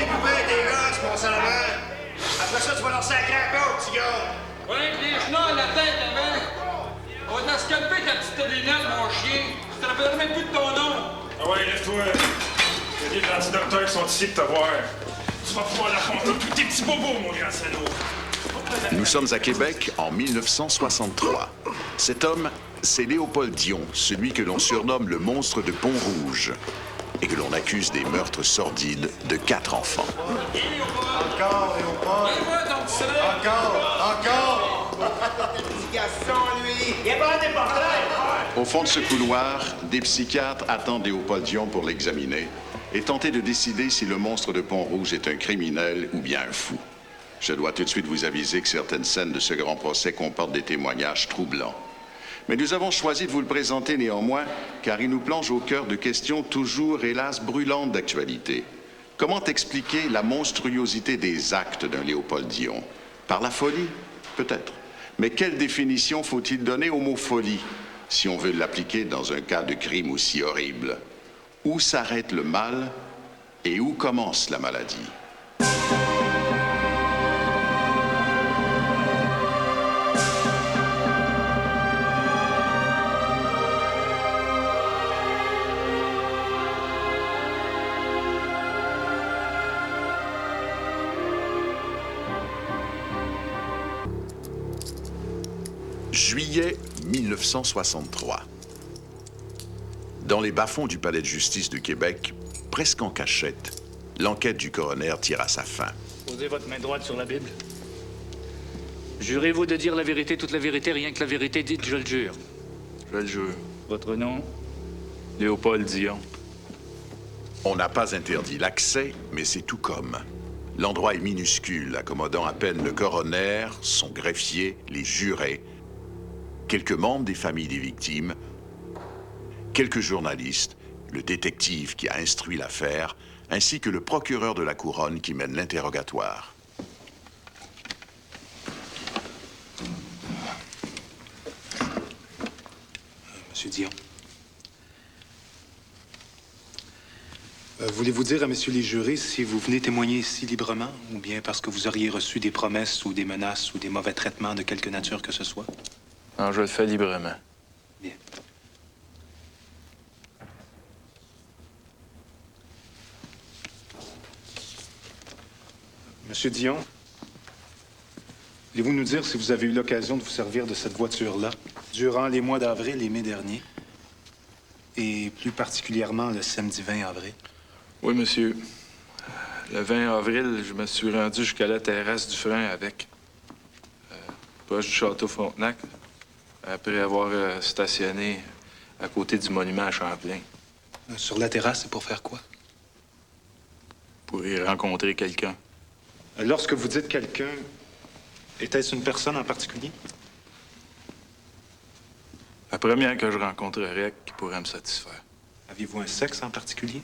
tes poupées, tes gosses, mon salamand. Après ça, tu vas leur sacrer à côte, petit gars. Ouais, avec les chenolles, la tête avant. On va te la scalper, ta petite dénette, mon chien. Je te rappellerai même plus de ton nom. Ah ouais, lève-toi. Il y a des grands docteurs qui sont ici de te voir. Tu vas pouvoir la raconter tous tes petits bobos, mon grand salaud. Nous sommes à Québec en 1963. Cet homme, c'est Léopold Dion, celui que l'on surnomme le monstre de Pont-Rouge et que l'on accuse des meurtres sordides de 4 enfants. Encore, Léopold. Encore. Petit garçon, lui. Il est pas des portraits. Au fond de ce couloir, des psychiatres attendent Léopold Dion pour l'examiner et tenter de décider si le monstre de Pont-Rouge est un criminel ou bien un fou. Je dois tout de suite vous aviser que certaines scènes de ce grand procès comportent des témoignages troublants. Mais nous avons choisi de vous le présenter néanmoins, car il nous plonge au cœur de questions toujours, hélas, brûlantes d'actualité. Comment expliquer la monstruosité des actes d'un Léopold Dion? Par la folie? Peut-être. Mais quelle définition faut-il donner au mot folie, si on veut l'appliquer dans un cas de crime aussi horrible? Où s'arrête le mal et où commence la maladie? Juillet 1963. Dans les bas-fonds du palais de justice de Québec, presque en cachette, l'enquête du coroner tire à sa fin. Posez votre main droite sur la Bible. Jurez-vous de dire la vérité, toute la vérité, rien que la vérité, dites « je le jure ». Je le jure. Votre nom? Léopold Dion. On n'a pas interdit l'accès, mais c'est tout comme. L'endroit est minuscule, accommodant à peine le coroner, son greffier, les jurés, quelques membres des familles des victimes, quelques journalistes, le détective qui a instruit l'affaire, ainsi que le procureur de la couronne qui mène l'interrogatoire. Monsieur Dion. Voulez-vous dire à messieurs les jurés si vous venez témoigner ici librement ou bien parce que vous auriez reçu des promesses ou des menaces ou des mauvais traitements de quelque nature que ce soit? Non, je le fais librement. Bien. Monsieur Dion, voulez-vous nous dire si vous avez eu l'occasion de vous servir de cette voiture-là durant les mois d'avril et mai dernier, et plus particulièrement le samedi 20 avril? Oui, monsieur. Le 20 avril, je me suis rendu jusqu'à la terrasse du frein avec. Proche du château Frontenac, après avoir stationné à côté du monument à Champlain. Sur la terrasse, c'est pour faire quoi? Pour y rencontrer quelqu'un. Lorsque vous dites quelqu'un, était-ce une personne en particulier? La première que je rencontrerais qui pourrait me satisfaire. Aviez-vous un sexe en particulier?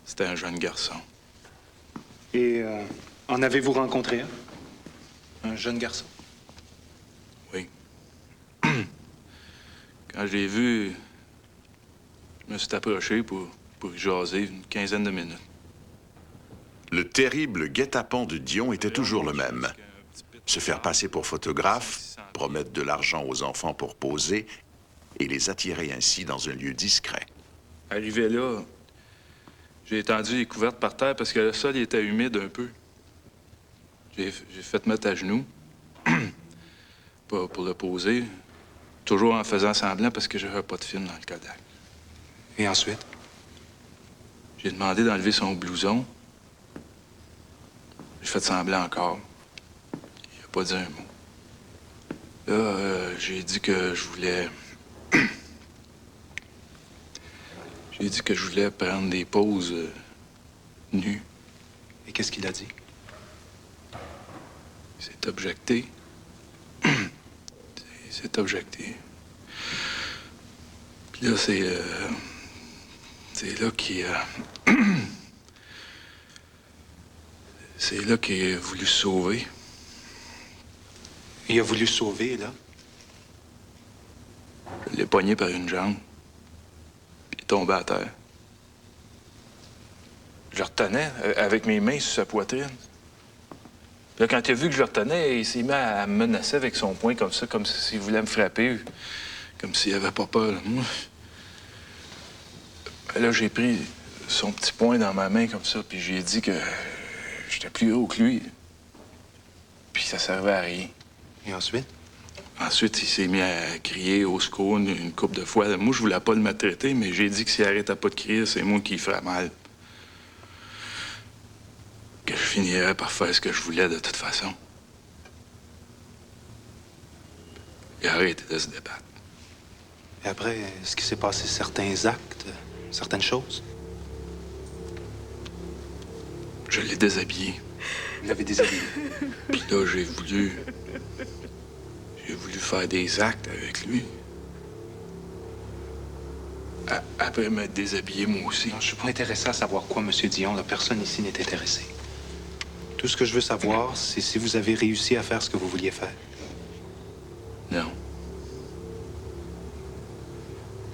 C'était un jeune garçon. Et en avez-vous rencontré un? Un jeune garçon? Oui. Quand je l'ai vu, je me suis approché pour y jaser une quinzaine de minutes. Le terrible guet-apens de Dion était toujours le même. Se faire passer pour photographe, promettre de l'argent aux enfants pour poser et les attirer ainsi dans un lieu discret. Arrivé là, j'ai étendu les couvertes par terre parce que le sol il était humide un peu. J'ai fait mettre à genoux pour le poser, toujours en faisant semblant parce que j'avais pas de film dans le Kodak. Et ensuite? J'ai demandé d'enlever son blouson. J'ai fait semblant encore. Il a pas dit un mot. Là, j'ai dit que je voulais... J'ai dit que je voulais prendre des poses nues. Et qu'est-ce qu'il a dit? C'est objecté. C'est objecté. Puis là, c'est là qu'il c'est là qu'il a voulu se sauver. Il a voulu sauver, là? Je l'ai pogné par une jambe. Puis il est tombé à terre. Je le retenais avec mes mains sur sa poitrine. Puis là, quand il a vu que je le retenais, il s'est mis à me menacer avec son poing comme ça, comme s'il voulait me frapper, comme s'il avait pas peur de moi. Là, j'ai pris son petit poing dans ma main comme ça, puis j'ai dit que j'étais plus haut que lui. Puis ça servait à rien. Et ensuite? Ensuite, il s'est mis à crier au secours une couple de fois. Moi, je voulais pas le maltraiter, mais j'ai dit que s'il arrêtait pas de crier, c'est moi qui ferais mal. Que je finirais par faire ce que je voulais de toute façon. Il a arrêté de se débattre. Et après, est-ce qu'il s'est passé certains actes, certaines choses? Je l'ai déshabillé. Vous l'avez déshabillé. Puis là, j'ai voulu faire des actes avec lui. Après m'être déshabillé, moi aussi. Non, je suis pas intéressé à savoir quoi, M. Dion. La personne ici n'est intéressée. Tout ce que je veux savoir, c'est si vous avez réussi à faire ce que vous vouliez faire. Non.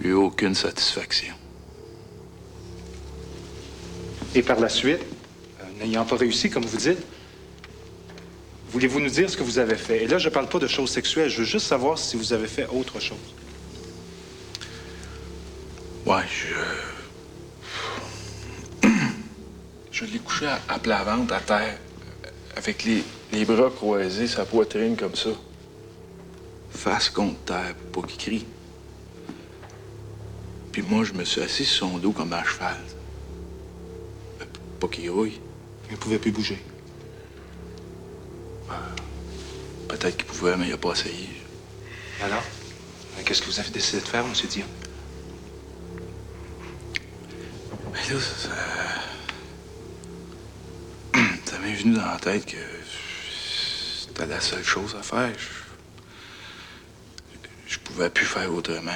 Il n'y a eu aucune satisfaction. Et par la suite, n'ayant pas réussi, comme vous dites, voulez-vous nous dire ce que vous avez fait? Et là, je parle pas de choses sexuelles. Je veux juste savoir si vous avez fait autre chose. Ouais, je l'ai couché à plat ventre, à terre, avec les bras croisés, sa poitrine comme ça. Face contre terre, pour pas qu'il crie. Puis moi, je me suis assis sur son dos comme un cheval. Pas qu'il rouille. Il ne pouvait plus bouger. Peut-être qu'il pouvait, mais il n'a pas essayé. Alors, qu'est-ce que vous avez décidé de faire, M. Dion? Mais là, ça m'est venu dans la tête que c'était la seule chose à faire. Je pouvais plus faire autrement.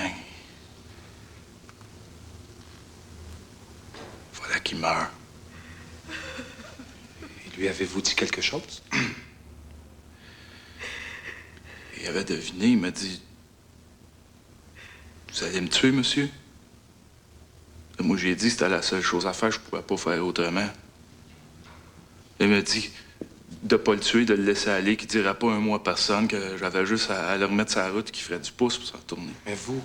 Fallait qu'il meure. Et lui avez-vous dit quelque chose? Il avait deviné, il m'a dit: vous allez me tuer, monsieur? Et moi, j'ai dit que c'était la seule chose à faire, je pouvais pas faire autrement. Il m'a dit de pas le tuer, de le laisser aller, qu'il dirait pas un mot à personne, que j'avais juste à le remettre sur la route, qu'il ferait du pouce pour s'en retourner. Mais vous,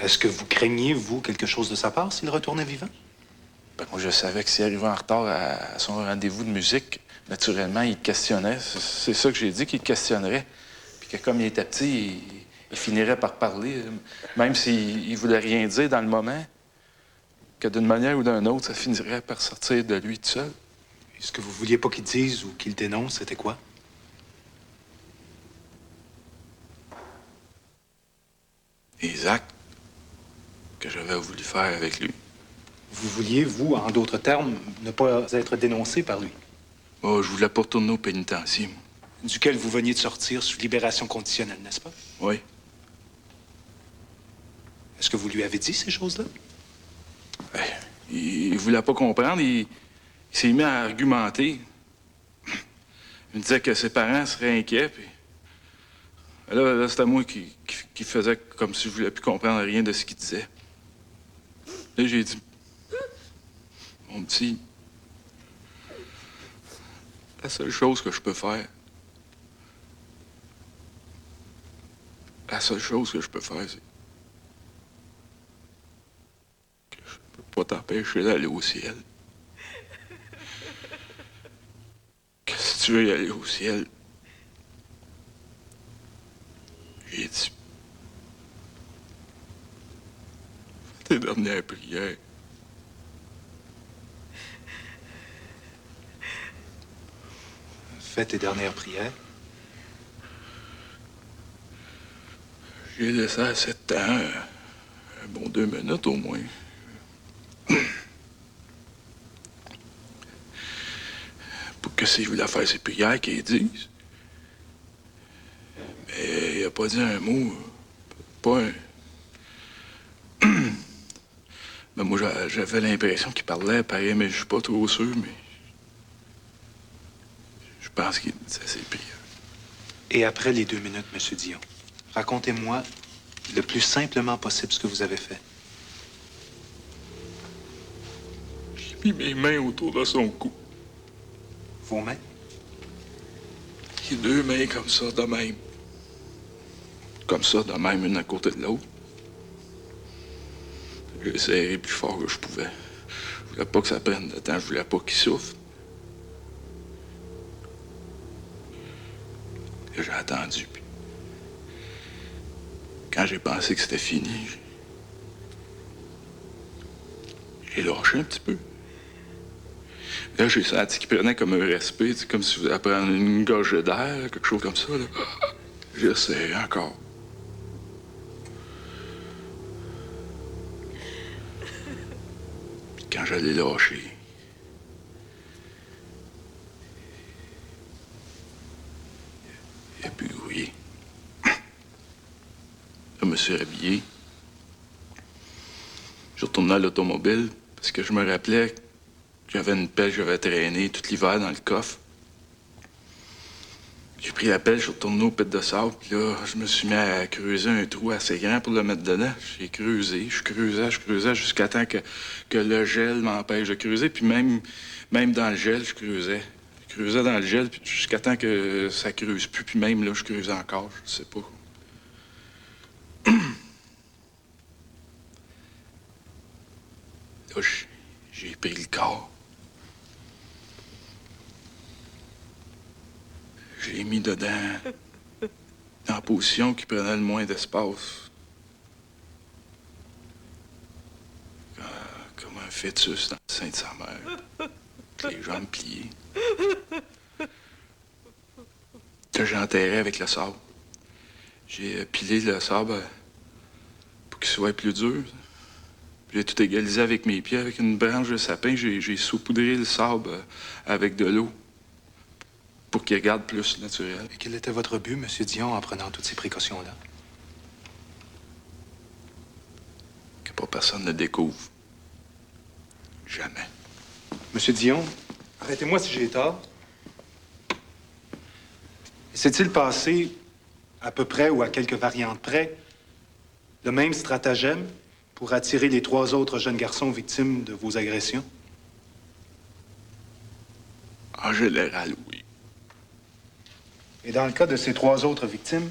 est-ce que vous craigniez, vous, quelque chose de sa part s'il retournait vivant? Ben, moi, je savais que s'il arrivait en retard à son rendez-vous de musique, naturellement, il questionnait. C'est ça que j'ai dit, qu'il questionnerait. Puis que comme il était petit, il finirait par parler, même s'il voulait rien dire dans le moment, que d'une manière ou d'une autre, ça finirait par sortir de lui tout seul. Et ce que vous vouliez pas qu'il dise ou qu'il dénonce, c'était quoi? Les actes que j'avais voulu faire avec lui. Vous vouliez, vous, en d'autres termes, ne pas être dénoncé par lui, Oh, je voulais pas retourner au pénitencier, moi. duquel vous veniez de sortir sous libération conditionnelle, n'est-ce pas? Oui. Est-ce que vous lui avez dit ces choses-là? Ben, il voulait pas comprendre. Il s'est mis à argumenter. Il me disait que ses parents seraient inquiets. Puis... Là c'était moi qui faisais comme si je voulais plus comprendre rien de ce qu'il disait. Là, j'ai dit: mon petit, la seule chose que je peux faire, c'est que je peux pas t'empêcher d'aller au ciel. Que si tu veux y aller au ciel, j'ai dit, fais tes dernières prières. Faites tes dernières prières. J'ai laissé à 7 ans, un bon 2 minutes au moins. Pour que s'il voulait faire ses prières, qu'il dise. Mais il a pas dit un mot. Pas un... Mais moi, j'avais l'impression qu'il parlait pareil, mais je suis pas trop sûr, mais... Je pense qu'il disait ses prières. Et après les 2 minutes, M. Dion, racontez-moi le plus simplement possible ce que vous avez fait. J'ai mis mes mains autour de son cou. Vos mains? Il y a deux mains comme ça, de même. Comme ça, de même, une à côté de l'autre. J'ai serré plus fort que je pouvais. Je voulais pas que ça prenne de temps, je voulais pas qu'il souffle. Et j'ai attendu, puis... Quand j'ai pensé que c'était fini, j'ai lâché un petit peu. Là, j'ai senti qu'il prenait comme un respect, comme si vous alliez prendre une gorgée d'air, quelque chose comme ça. Là. J'ai essayé encore. Puis quand je l'ai lâché, il a pu grouiller. Je me suis habillé. Je retournais à l'automobile parce que je me rappelais que j'avais une pelle que j'avais traînée tout l'hiver dans le coffre. J'ai pris la pelle, je suis retourné au pit de sable, puis là, je me suis mis à creuser un trou assez grand pour le mettre dedans. J'ai creusé, je creusais jusqu'à temps que le gel m'empêche de creuser, puis même dans le gel, je creusais. Je creusais dans le gel, puis jusqu'à temps que ça creuse plus, puis même là, je creusais encore, je sais pas. Là, j'ai pris le corps. J'ai mis dedans dans la position qui prenait le moins d'espace. Comme un fœtus dans le sein de sa mère. Avec les jambes pliées. Que j'ai enterré avec le sable. J'ai pilé le sable pour qu'il soit plus dur. J'ai tout égalisé avec mes pieds, avec une branche de sapin. J'ai saupoudré le sable avec de l'eau pour qu'il regarde plus naturel. Et quel était votre but, M. Dion, en prenant toutes ces précautions-là? Que pas personne ne découvre. Jamais. M. Dion, arrêtez-moi si j'ai tort. S'est-il passé, à peu près ou à quelques variantes près, le même stratagème pour attirer les 3 autres jeunes garçons victimes de vos agressions? En général, oui. Et dans le cas de ces 3 autres victimes,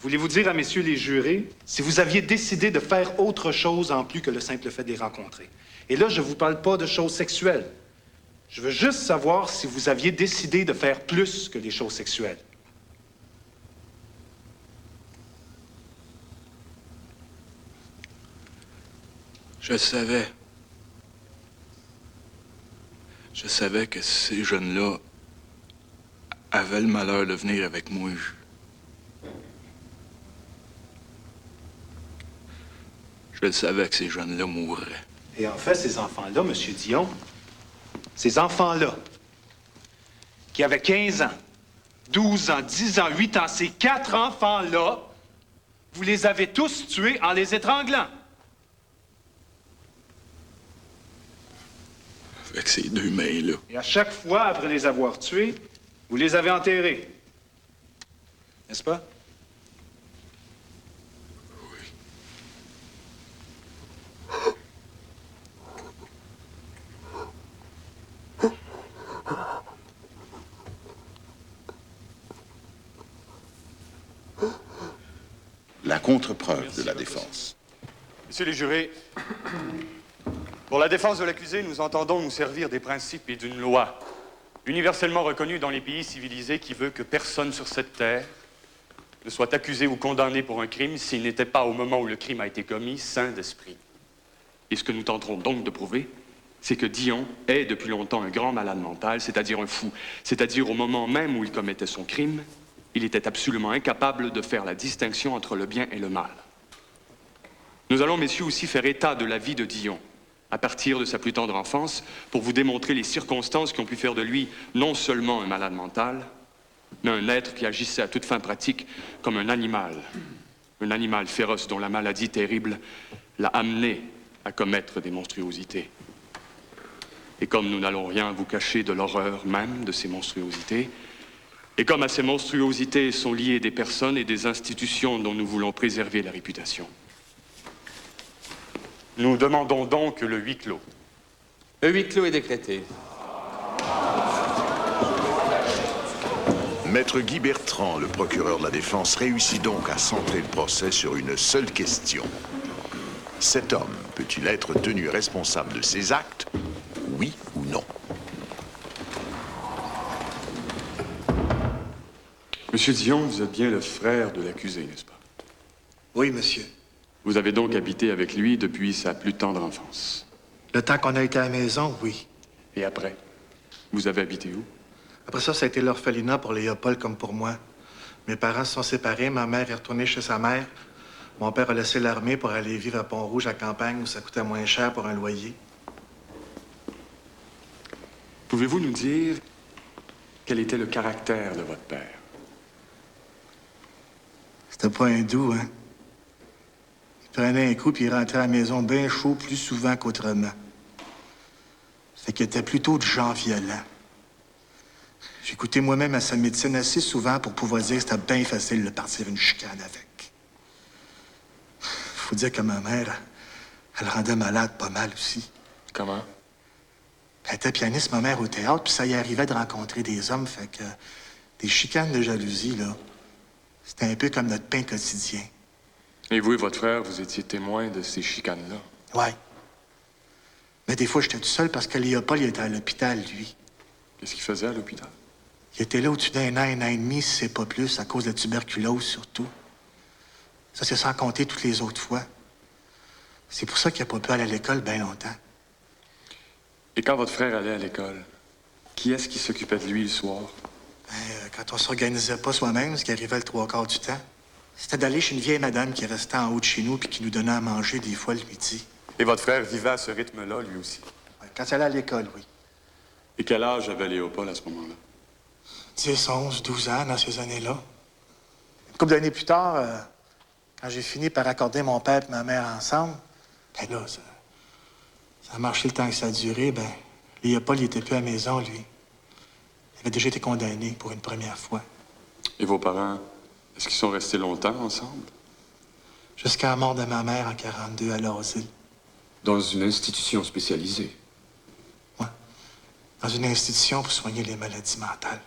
voulez-vous dire à messieurs les jurés si vous aviez décidé de faire autre chose en plus que le simple fait de les rencontrer? Et là, je ne vous parle pas de choses sexuelles. Je veux juste savoir si vous aviez décidé de faire plus que les choses sexuelles. Je le savais. Je savais que ces jeunes-là avaient le malheur de venir avec moi. Je le savais que ces jeunes-là mourraient. Et en fait, ces enfants-là, M. Dion, ces enfants-là, qui avaient 15 ans, 12 ans, 10 ans, 8 ans, ces 4 enfants-là, vous les avez tous tués en les étranglant. Avec ces 2 mains-là. Et à chaque fois, après les avoir tués, vous les avez enterrés. N'est-ce pas? La contre-preuve de la défense. Messieurs les jurés, pour la défense de l'accusé, nous entendons nous servir des principes et d'une loi universellement reconnue dans les pays civilisés qui veut que personne sur cette terre ne soit accusé ou condamné pour un crime s'il n'était pas, au moment où le crime a été commis, sain d'esprit. Et ce que nous tenterons donc de prouver, c'est que Dion est depuis longtemps un grand malade mental, c'est-à-dire un fou. C'est-à-dire au moment même où il commettait son crime, il était absolument incapable de faire la distinction entre le bien et le mal. Nous allons, messieurs, aussi faire état de la vie de Dion, à partir de sa plus tendre enfance, pour vous démontrer les circonstances qui ont pu faire de lui non seulement un malade mental, mais un être qui agissait à toute fin pratique comme un animal féroce dont la maladie terrible l'a amené à commettre des monstruosités. Et comme nous n'allons rien vous cacher de l'horreur même de ces monstruosités, et comme à ces monstruosités sont liées des personnes et des institutions dont nous voulons préserver la réputation, nous demandons donc le huis clos. Le huis clos est décrété. Maître Guy Bertrand, le procureur de la Défense, réussit donc à centrer le procès sur une seule question. Cet homme peut-il être tenu responsable de ses actes, oui ou non? Monsieur Dion, vous êtes bien le frère de l'accusé, n'est-ce pas? Oui, monsieur. Vous avez donc habité avec lui depuis sa plus tendre enfance. Le temps qu'on a été à la maison, oui. Et après? Vous avez habité où? Après ça a été l'orphelinat pour Léopold comme pour moi. Mes parents se sont séparés, ma mère est retournée chez sa mère. Mon père a laissé l'armée pour aller vivre à Pont-Rouge, à campagne, où ça coûtait moins cher pour un loyer. Pouvez-vous nous dire quel était le caractère de votre père? C'était pas un doux, hein? Il prenait un coup puis il rentrait à la maison bien chaud plus souvent qu'autrement. Fait qu'il était plutôt du genre violent. J'écoutais moi-même à sa médecine assez souvent pour pouvoir dire que c'était bien facile de partir une chicane avec. Faut dire que ma mère, elle rendait malade pas mal aussi. Comment? Elle était pianiste, ma mère, au théâtre, puis ça y arrivait de rencontrer des hommes, fait que des chicanes de jalousie, là, c'était un peu comme notre pain quotidien. Et vous et votre frère, vous étiez témoins de ces chicanes-là? Ouais. Mais des fois, j'étais tout seul parce que Léopold, il était à l'hôpital, lui. Qu'est-ce qu'il faisait à l'hôpital? Il était là au-dessus d'un an et demi, si c'est pas plus, à cause de la tuberculose, surtout. Ça, c'est sans compter toutes les autres fois. C'est pour ça qu'il n'a pas pu aller à l'école bien longtemps. Et quand votre frère allait à l'école, qui est-ce qui s'occupait de lui le soir? Quand on s'organisait pas soi-même, ce qui arrivait le trois quarts du temps, c'était d'aller chez une vieille madame qui restait en haut de chez nous puis qui nous donnait à manger des fois le midi. Et votre frère vivait à ce rythme-là, lui aussi? Ouais, quand il allait à l'école, oui. Et quel âge avait Léopold à ce moment-là? 10, 11, 12 ans dans ces années-là. Une couple d'années plus tard, quand j'ai fini par accorder mon père et ma mère ensemble, ben là, ça a marché le temps que ça a duré, ben, Léopold, il était plus à la maison, lui. Il avait déjà été condamné pour une première fois. Et vos parents, est-ce qu'ils sont restés longtemps ensemble? Jusqu'à la mort de ma mère en 42 à l'asile. Dans une institution spécialisée? Ouais. Dans une institution pour soigner les maladies mentales.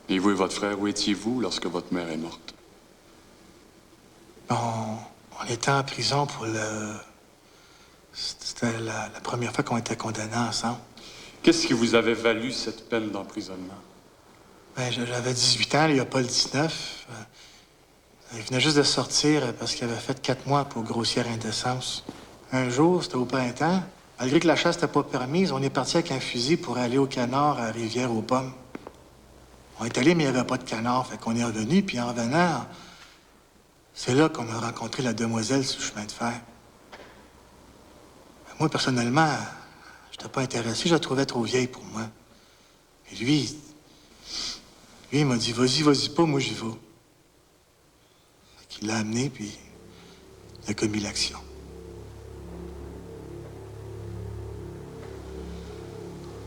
Et vous et votre frère, où étiez-vous lorsque votre mère est morte? On était en prison pour le... C'était la première fois qu'on était condamnés ensemble. Qu'est-ce qui vous avait valu cette peine d'emprisonnement? Ben, j'avais 18 ans, Léopold 19. Il venait juste de sortir parce qu'il avait fait 4 mois pour grossière indécence. Un jour, c'était au printemps, malgré que la chasse n'était pas permise, on est parti avec un fusil pour aller au canard à Rivière-aux-Pommes. On est allé, mais il n'y avait pas de canard, fait qu'on est revenu, puis en revenant, c'est là qu'on a rencontré la demoiselle sur le chemin de fer. Moi, personnellement, je n'étais pas intéressé, je la trouvais trop vieille pour moi. Et lui, il m'a dit, vas-y pas, moi j'y vais. Fait qu'il l'a amené, puis il a commis l'action.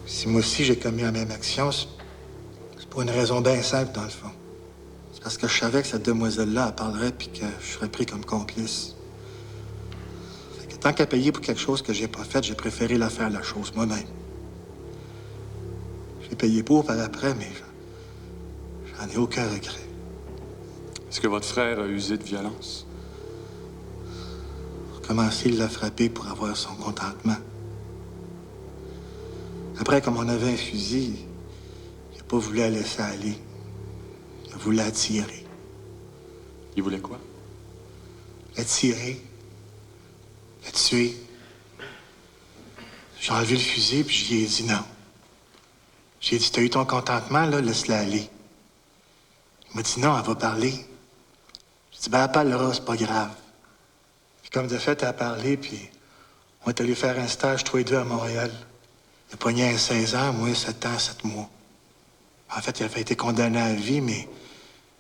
Si moi aussi j'ai commis la même action, c'est pour une raison bien simple, dans le fond. C'est parce que je savais que cette demoiselle-là, elle parlerait, puis que je serais pris comme complice. Fait que tant qu'à payer pour quelque chose que j'ai pas fait, j'ai préféré la faire, la chose, moi-même. J'ai payé pour par après, mais j'en ai aucun regret. Est-ce que votre frère a usé de violence? Pour commencer, il l'a frappé pour avoir son contentement. Après, comme on avait un fusil, il n'a pas voulu la laisser aller. Il a voulu la tirer. Il voulait quoi? La tirer. La tuer. J'ai enlevé le fusil, puis j'y ai dit non. J'ai dit, t'as eu ton contentement, là, laisse-la aller. Il m'a dit non, elle va parler. J'ai dit, ben, elle parlera, c'est pas grave. Puis comme de fait, elle a parlé, puis on est allé faire un stage, tous les deux, à Montréal. Il a pogné un 16 ans, moi, 7 ans, 7 mois. En fait, il avait été condamné à vie, mais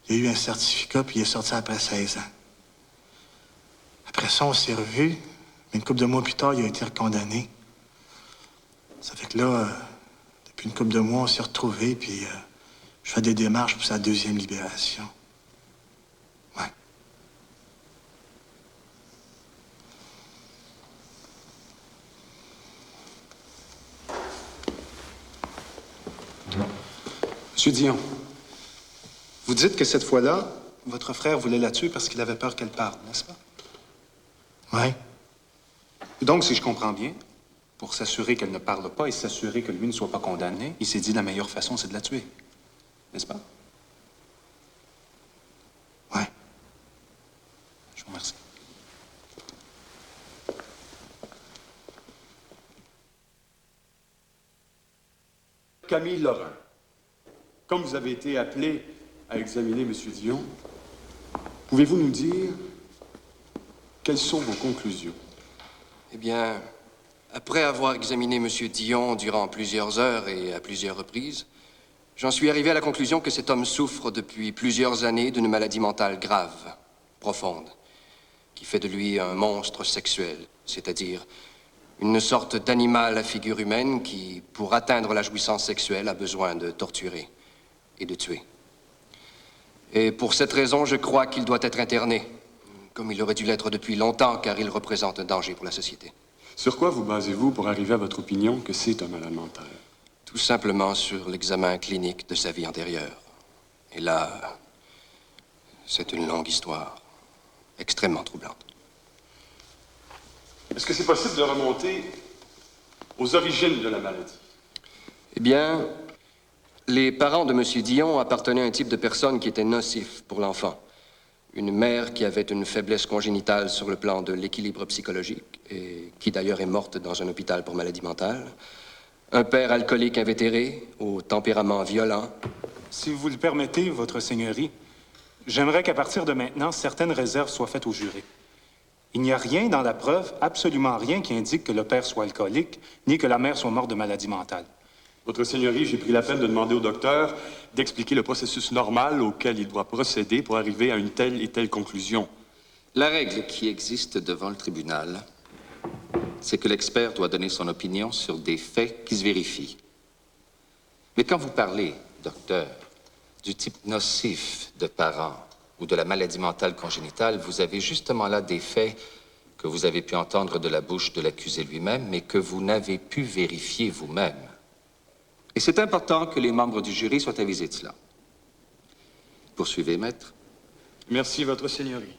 il a eu un certificat, puis il est sorti après 16 ans. Après ça, on s'est revus, mais une couple de mois plus tard, il a été recondamné. Ça fait que là, depuis une couple de mois, on s'est retrouvés, puis je fais des démarches pour sa deuxième libération. Ouais. Monsieur Dion, vous dites que cette fois-là, votre frère voulait la tuer parce qu'il avait peur qu'elle parle, n'est-ce pas? Oui. Donc, si je comprends bien, pour s'assurer qu'elle ne parle pas et s'assurer que lui ne soit pas condamné, il s'est dit la meilleure façon, c'est de la tuer. N'est-ce pas? Oui. Je vous remercie. Camille Lorrain, comme vous avez été appelé à examiner M. Dion, pouvez-vous nous dire quelles sont vos conclusions? Eh bien, après avoir examiné M. Dion durant plusieurs heures et à plusieurs reprises, j'en suis arrivé à la conclusion que cet homme souffre depuis plusieurs années d'une maladie mentale grave, profonde, qui fait de lui un monstre sexuel, c'est-à-dire une sorte d'animal à figure humaine qui, pour atteindre la jouissance sexuelle, a besoin de torturer et de tuer. Et pour cette raison, je crois qu'il doit être interné, comme il aurait dû l'être depuis longtemps, car il représente un danger pour la société. Sur quoi vous basez-vous pour arriver à votre opinion que c'est un malade mental? Tout simplement sur l'examen clinique de sa vie antérieure. Et là, c'est une longue histoire, extrêmement troublante. Est-ce que c'est possible de remonter aux origines de la maladie? Eh bien, les parents de M. Dion appartenaient à un type de personne qui était nocif pour l'enfant. Une mère qui avait une faiblesse congénitale sur le plan de l'équilibre psychologique et qui d'ailleurs est morte dans un hôpital pour maladie mentale. Un père alcoolique invétéré, au tempérament violent. Si vous le permettez, votre seigneurie, j'aimerais qu'à partir de maintenant, certaines réserves soient faites au juré. Il n'y a rien dans la preuve, absolument rien, qui indique que le père soit alcoolique, ni que la mère soit morte de maladie mentale. Votre Seigneurie, j'ai pris la peine de demander au docteur d'expliquer le processus normal auquel il doit procéder pour arriver à une telle et telle conclusion. La règle qui existe devant le tribunal, c'est que l'expert doit donner son opinion sur des faits qui se vérifient. Mais quand vous parlez, docteur, du type nocif de parents ou de la maladie mentale congénitale, vous avez justement là des faits que vous avez pu entendre de la bouche de l'accusé lui-même, mais que vous n'avez pu vérifier vous-même. Et c'est important que les membres du jury soient avisés de cela. Poursuivez, maître. Merci, votre Seigneurie.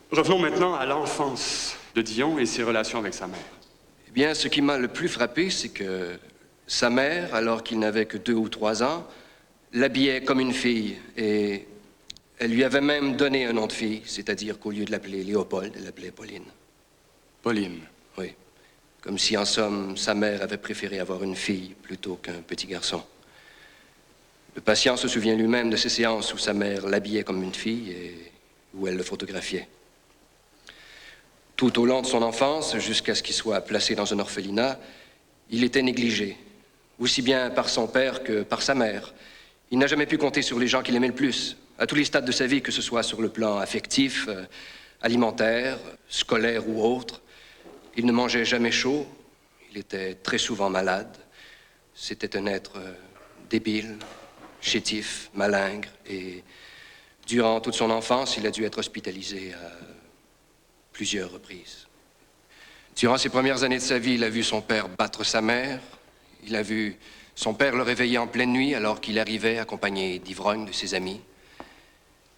Revenons maintenant à l'enfance de Dion et ses relations avec sa mère. Eh bien, ce qui m'a le plus frappé, c'est que sa mère, alors qu'il n'avait que 2 ou 3 ans, l'habillait comme une fille et elle lui avait même donné un nom de fille, c'est-à-dire qu'au lieu de l'appeler Léopold, elle l'appelait Pauline. Pauline. Oui. Comme si, en somme, sa mère avait préféré avoir une fille plutôt qu'un petit garçon. Le patient se souvient lui-même de ces séances où sa mère l'habillait comme une fille et où elle le photographiait. Tout au long de son enfance, jusqu'à ce qu'il soit placé dans un orphelinat, il était négligé, aussi bien par son père que par sa mère. Il n'a jamais pu compter sur les gens qu'il aimait le plus, à tous les stades de sa vie, que ce soit sur le plan affectif, alimentaire, scolaire ou autre. Il ne mangeait jamais chaud, il était très souvent malade. C'était un être débile, chétif, malingre, et durant toute son enfance, il a dû être hospitalisé à plusieurs reprises. Durant ses premières années de sa vie, il a vu son père battre sa mère, il a vu son père le réveiller en pleine nuit alors qu'il arrivait accompagné d'ivrognes de ses amis.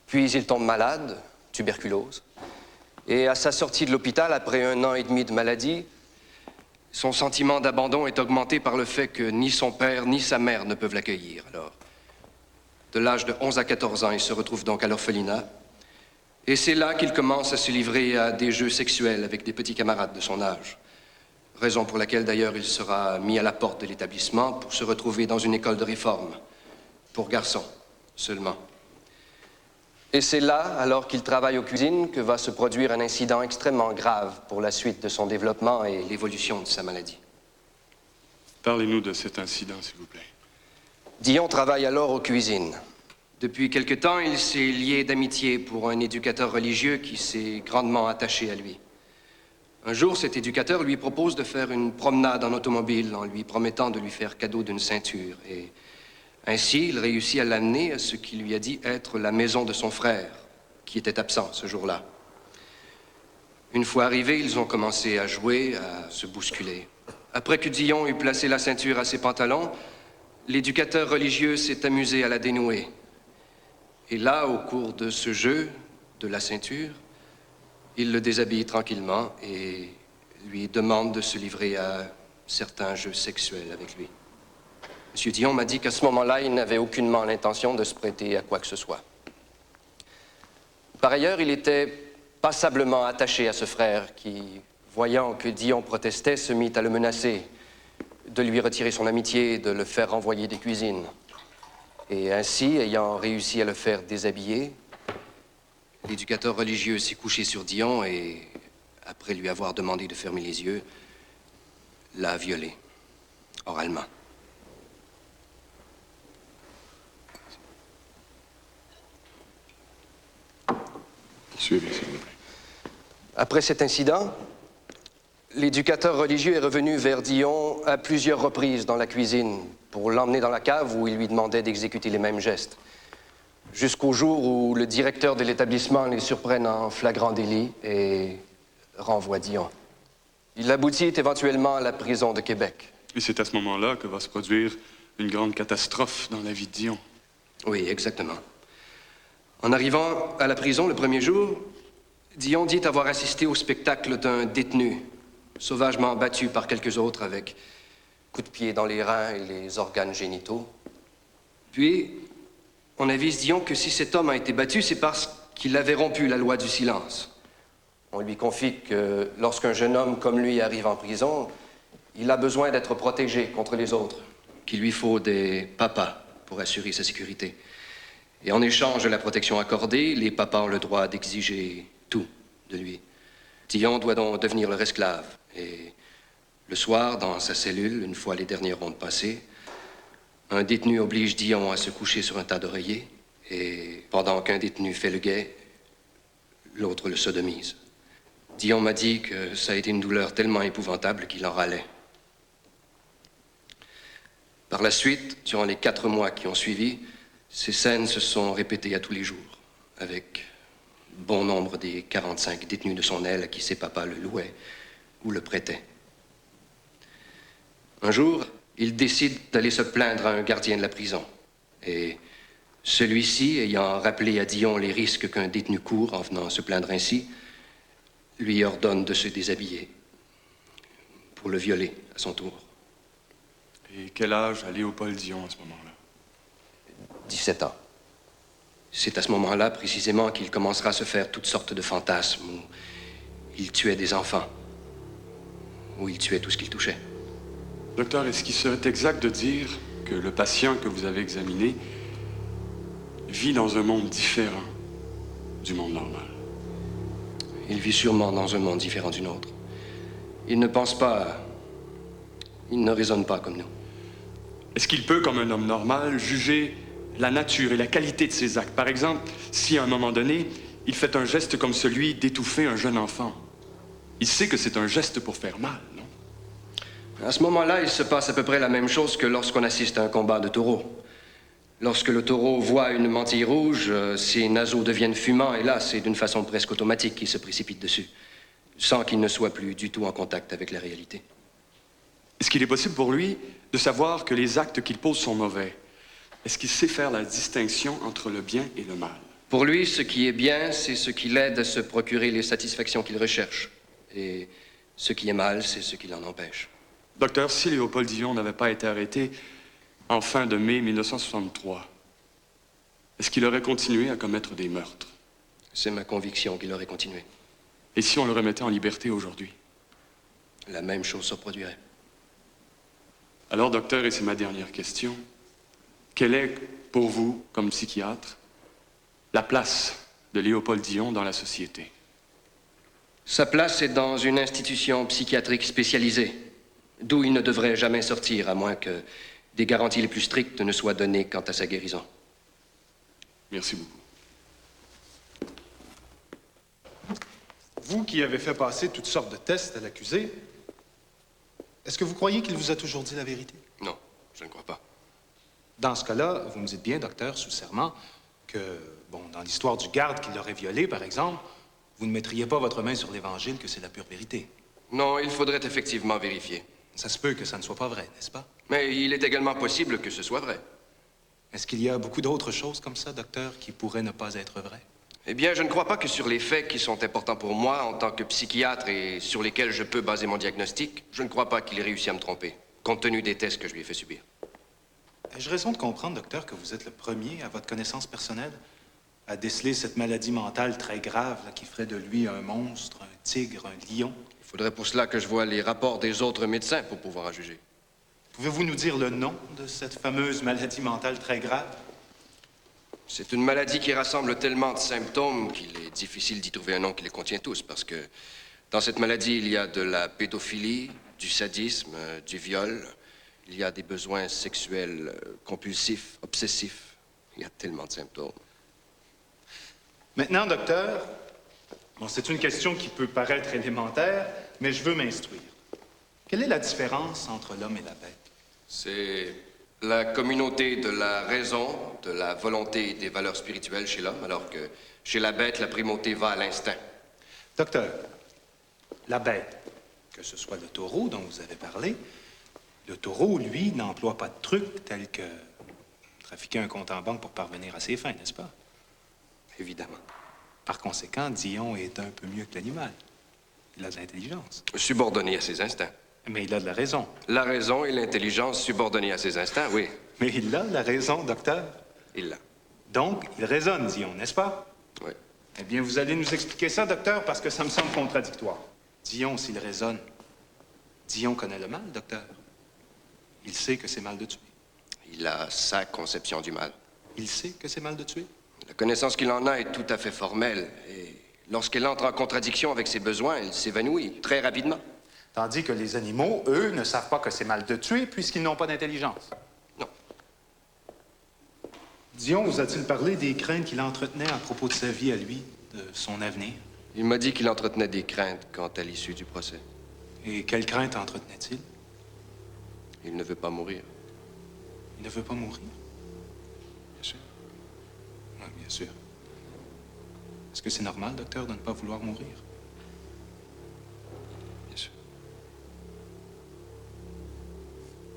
Puis il tombe malade, tuberculose. Et à sa sortie de l'hôpital, après 1 an et demi de maladie, son sentiment d'abandon est augmenté par le fait que ni son père ni sa mère ne peuvent l'accueillir. Alors, de l'âge de 11 à 14 ans, il se retrouve donc à l'orphelinat. Et c'est là qu'il commence à se livrer à des jeux sexuels avec des petits camarades de son âge. Raison pour laquelle, d'ailleurs, il sera mis à la porte de l'établissement pour se retrouver dans une école de réforme, pour garçons seulement. Et c'est là, alors qu'il travaille aux cuisines, que va se produire un incident extrêmement grave pour la suite de son développement et l'évolution de sa maladie. Parlez-nous de cet incident, s'il vous plaît. Dion travaille alors aux cuisines. Depuis quelque temps, il s'est lié d'amitié pour un éducateur religieux qui s'est grandement attaché à lui. Un jour, cet éducateur lui propose de faire une promenade en automobile en lui promettant de lui faire cadeau d'une ceinture. Et ainsi, il réussit à l'amener à ce qu'il lui a dit être la maison de son frère, qui était absent ce jour-là. Une fois arrivés, ils ont commencé à jouer, à se bousculer. Après que Dion eut placé la ceinture à ses pantalons, l'éducateur religieux s'est amusé à la dénouer. Et là, au cours de ce jeu de la ceinture, il le déshabille tranquillement et lui demande de se livrer à certains jeux sexuels avec lui. M. Dion m'a dit qu'à ce moment-là, il n'avait aucunement l'intention de se prêter à quoi que ce soit. Par ailleurs, il était passablement attaché à ce frère qui, voyant que Dion protestait, se mit à le menacer, de lui retirer son amitié et de le faire renvoyer des cuisines. Et ainsi, ayant réussi à le faire déshabiller, l'éducateur religieux s'est couché sur Dion et, après lui avoir demandé de fermer les yeux, l'a violé, oralement. Suivez, s'il vous plaît. Après cet incident, l'éducateur religieux est revenu vers Dion à plusieurs reprises dans la cuisine pour l'emmener dans la cave où il lui demandait d'exécuter les mêmes gestes. Jusqu'au jour où le directeur de l'établissement les surprenne en flagrant délit et renvoie Dion. Il aboutit éventuellement à la prison de Québec. Et c'est à ce moment-là que va se produire une grande catastrophe dans la vie de Dion. Oui, exactement. En arrivant à la prison le premier jour, Dion dit avoir assisté au spectacle d'un détenu, sauvagement battu par quelques autres avec coups de pied dans les reins et les organes génitaux. Puis, on avise Dion que si cet homme a été battu, c'est parce qu'il avait rompu la loi du silence. On lui confie que lorsqu'un jeune homme comme lui arrive en prison, il a besoin d'être protégé contre les autres, qu'il lui faut des papas pour assurer sa sécurité. Et en échange de la protection accordée, les papas ont le droit d'exiger tout de lui. Dion doit donc devenir leur esclave. Et le soir, dans sa cellule, une fois les dernières rondes passées, un détenu oblige Dion à se coucher sur un tas d'oreillers. Et pendant qu'un détenu fait le guet, l'autre le sodomise. Dion m'a dit que ça a été une douleur tellement épouvantable qu'il en râlait. Par la suite, durant les 4 mois qui ont suivi, ces scènes se sont répétées à tous les jours, avec bon nombre des 45 détenus de son aile à qui ses papas le louaient ou le prêtaient. Un jour, il décide d'aller se plaindre à un gardien de la prison. Et celui-ci, ayant rappelé à Dion les risques qu'un détenu court en venant se plaindre ainsi, lui ordonne de se déshabiller pour le violer à son tour. Et quel âge a Léopold Dion à ce moment-là? 17 ans. C'est à ce moment-là, précisément, qu'il commencera à se faire toutes sortes de fantasmes où il tuait des enfants, où il tuait tout ce qu'il touchait. Docteur, est-ce qu'il serait exact de dire que le patient que vous avez examiné vit dans un monde différent du monde normal? Il vit sûrement dans un monde différent du nôtre. Il ne pense pas, il ne raisonne pas comme nous. Est-ce qu'il peut, comme un homme normal, juger la nature et la qualité de ses actes? Par exemple, si à un moment donné, il fait un geste comme celui d'étouffer un jeune enfant, il sait que c'est un geste pour faire mal, non? À ce moment-là, il se passe à peu près la même chose que lorsqu'on assiste à un combat de taureaux. Lorsque le taureau voit une mantille rouge, ses naseaux deviennent fumants, et là, c'est d'une façon presque automatique qu'il se précipite dessus, sans qu'il ne soit plus du tout en contact avec la réalité. Est-ce qu'il est possible pour lui de savoir que les actes qu'il pose sont mauvais? Est-ce qu'il sait faire la distinction entre le bien et le mal? Pour lui, ce qui est bien, c'est ce qui l'aide à se procurer les satisfactions qu'il recherche. Et ce qui est mal, c'est ce qui l'en empêche. Docteur, si Léopold Dion n'avait pas été arrêté en fin de mai 1963, est-ce qu'il aurait continué à commettre des meurtres? C'est ma conviction qu'il aurait continué. Et si on le remettait en liberté aujourd'hui? La même chose se produirait. Alors, docteur, et c'est ma dernière question, quelle est, pour vous, comme psychiatre, la place de Léopold Dion dans la société? Sa place est dans une institution psychiatrique spécialisée, d'où il ne devrait jamais sortir, à moins que des garanties les plus strictes ne soient données quant à sa guérison. Merci beaucoup. Vous qui avez fait passer toutes sortes de tests à l'accusé, est-ce que vous croyez qu'il vous a toujours dit la vérité? Non, je ne crois pas. Dans ce cas-là, vous me dites bien, docteur, sous serment, que, bon, dans l'histoire du garde qui l'aurait violé, par exemple, vous ne mettriez pas votre main sur l'Évangile que c'est la pure vérité. Non, il faudrait effectivement vérifier. Ça se peut que ça ne soit pas vrai, n'est-ce pas? Mais il est également possible que ce soit vrai. Est-ce qu'il y a beaucoup d'autres choses comme ça, docteur, qui pourraient ne pas être vraies? Eh bien, je ne crois pas que sur les faits qui sont importants pour moi en tant que psychiatre et sur lesquels je peux baser mon diagnostic, je ne crois pas qu'il ait réussi à me tromper, compte tenu des tests que je lui ai fait subir. Ai-je raison de comprendre, docteur, que vous êtes le premier, à votre connaissance personnelle, à déceler cette maladie mentale très grave là, qui ferait de lui un monstre, un tigre, un lion? Il faudrait pour cela que je voie les rapports des autres médecins pour pouvoir en juger. Pouvez-vous nous dire le nom de cette fameuse maladie mentale très grave? C'est une maladie qui rassemble tellement de symptômes qu'il est difficile d'y trouver un nom qui les contient tous, parce que dans cette maladie, il y a de la pédophilie, du sadisme, du viol, il y a des besoins sexuels compulsifs, obsessifs. Il y a tellement de symptômes. Maintenant, docteur, bon, c'est une question qui peut paraître élémentaire, mais je veux m'instruire. Quelle est la différence entre l'homme et la bête? C'est la communauté de la raison, de la volonté et des valeurs spirituelles chez l'homme, alors que chez la bête, la primauté va à l'instinct. Docteur, la bête, que ce soit le taureau dont vous avez parlé, le taureau, lui, n'emploie pas de trucs tels que trafiquer un compte en banque pour parvenir à ses fins, n'est-ce pas? Évidemment. Par conséquent, Dion est un peu mieux que l'animal. Il a de l'intelligence. Subordonné à ses instincts. Mais il a de la raison. La raison et l'intelligence subordonnées à ses instincts, oui. Mais il a la raison, docteur. Il l'a. Donc, il raisonne, Dion, n'est-ce pas? Oui. Eh bien, vous allez nous expliquer ça, docteur, parce que ça me semble contradictoire. Dion, s'il raisonne, Dion connaît le mal, docteur. Il sait que c'est mal de tuer. Il a sa conception du mal. Il sait que c'est mal de tuer? La connaissance qu'il en a est tout à fait formelle, et lorsqu'elle entre en contradiction avec ses besoins, elle s'évanouit très rapidement. Tandis que les animaux, eux, ne savent pas que c'est mal de tuer puisqu'ils n'ont pas d'intelligence. Non. Dion vous a-t-il parlé des craintes qu'il entretenait à propos de sa vie à lui, de son avenir? Il m'a dit qu'il entretenait des craintes quant à l'issue du procès. Et quelles craintes entretenait-il? Il ne veut pas mourir. Il ne veut pas mourir? Bien sûr. Oui, bien sûr. Est-ce que c'est normal, docteur, de ne pas vouloir mourir? Bien sûr.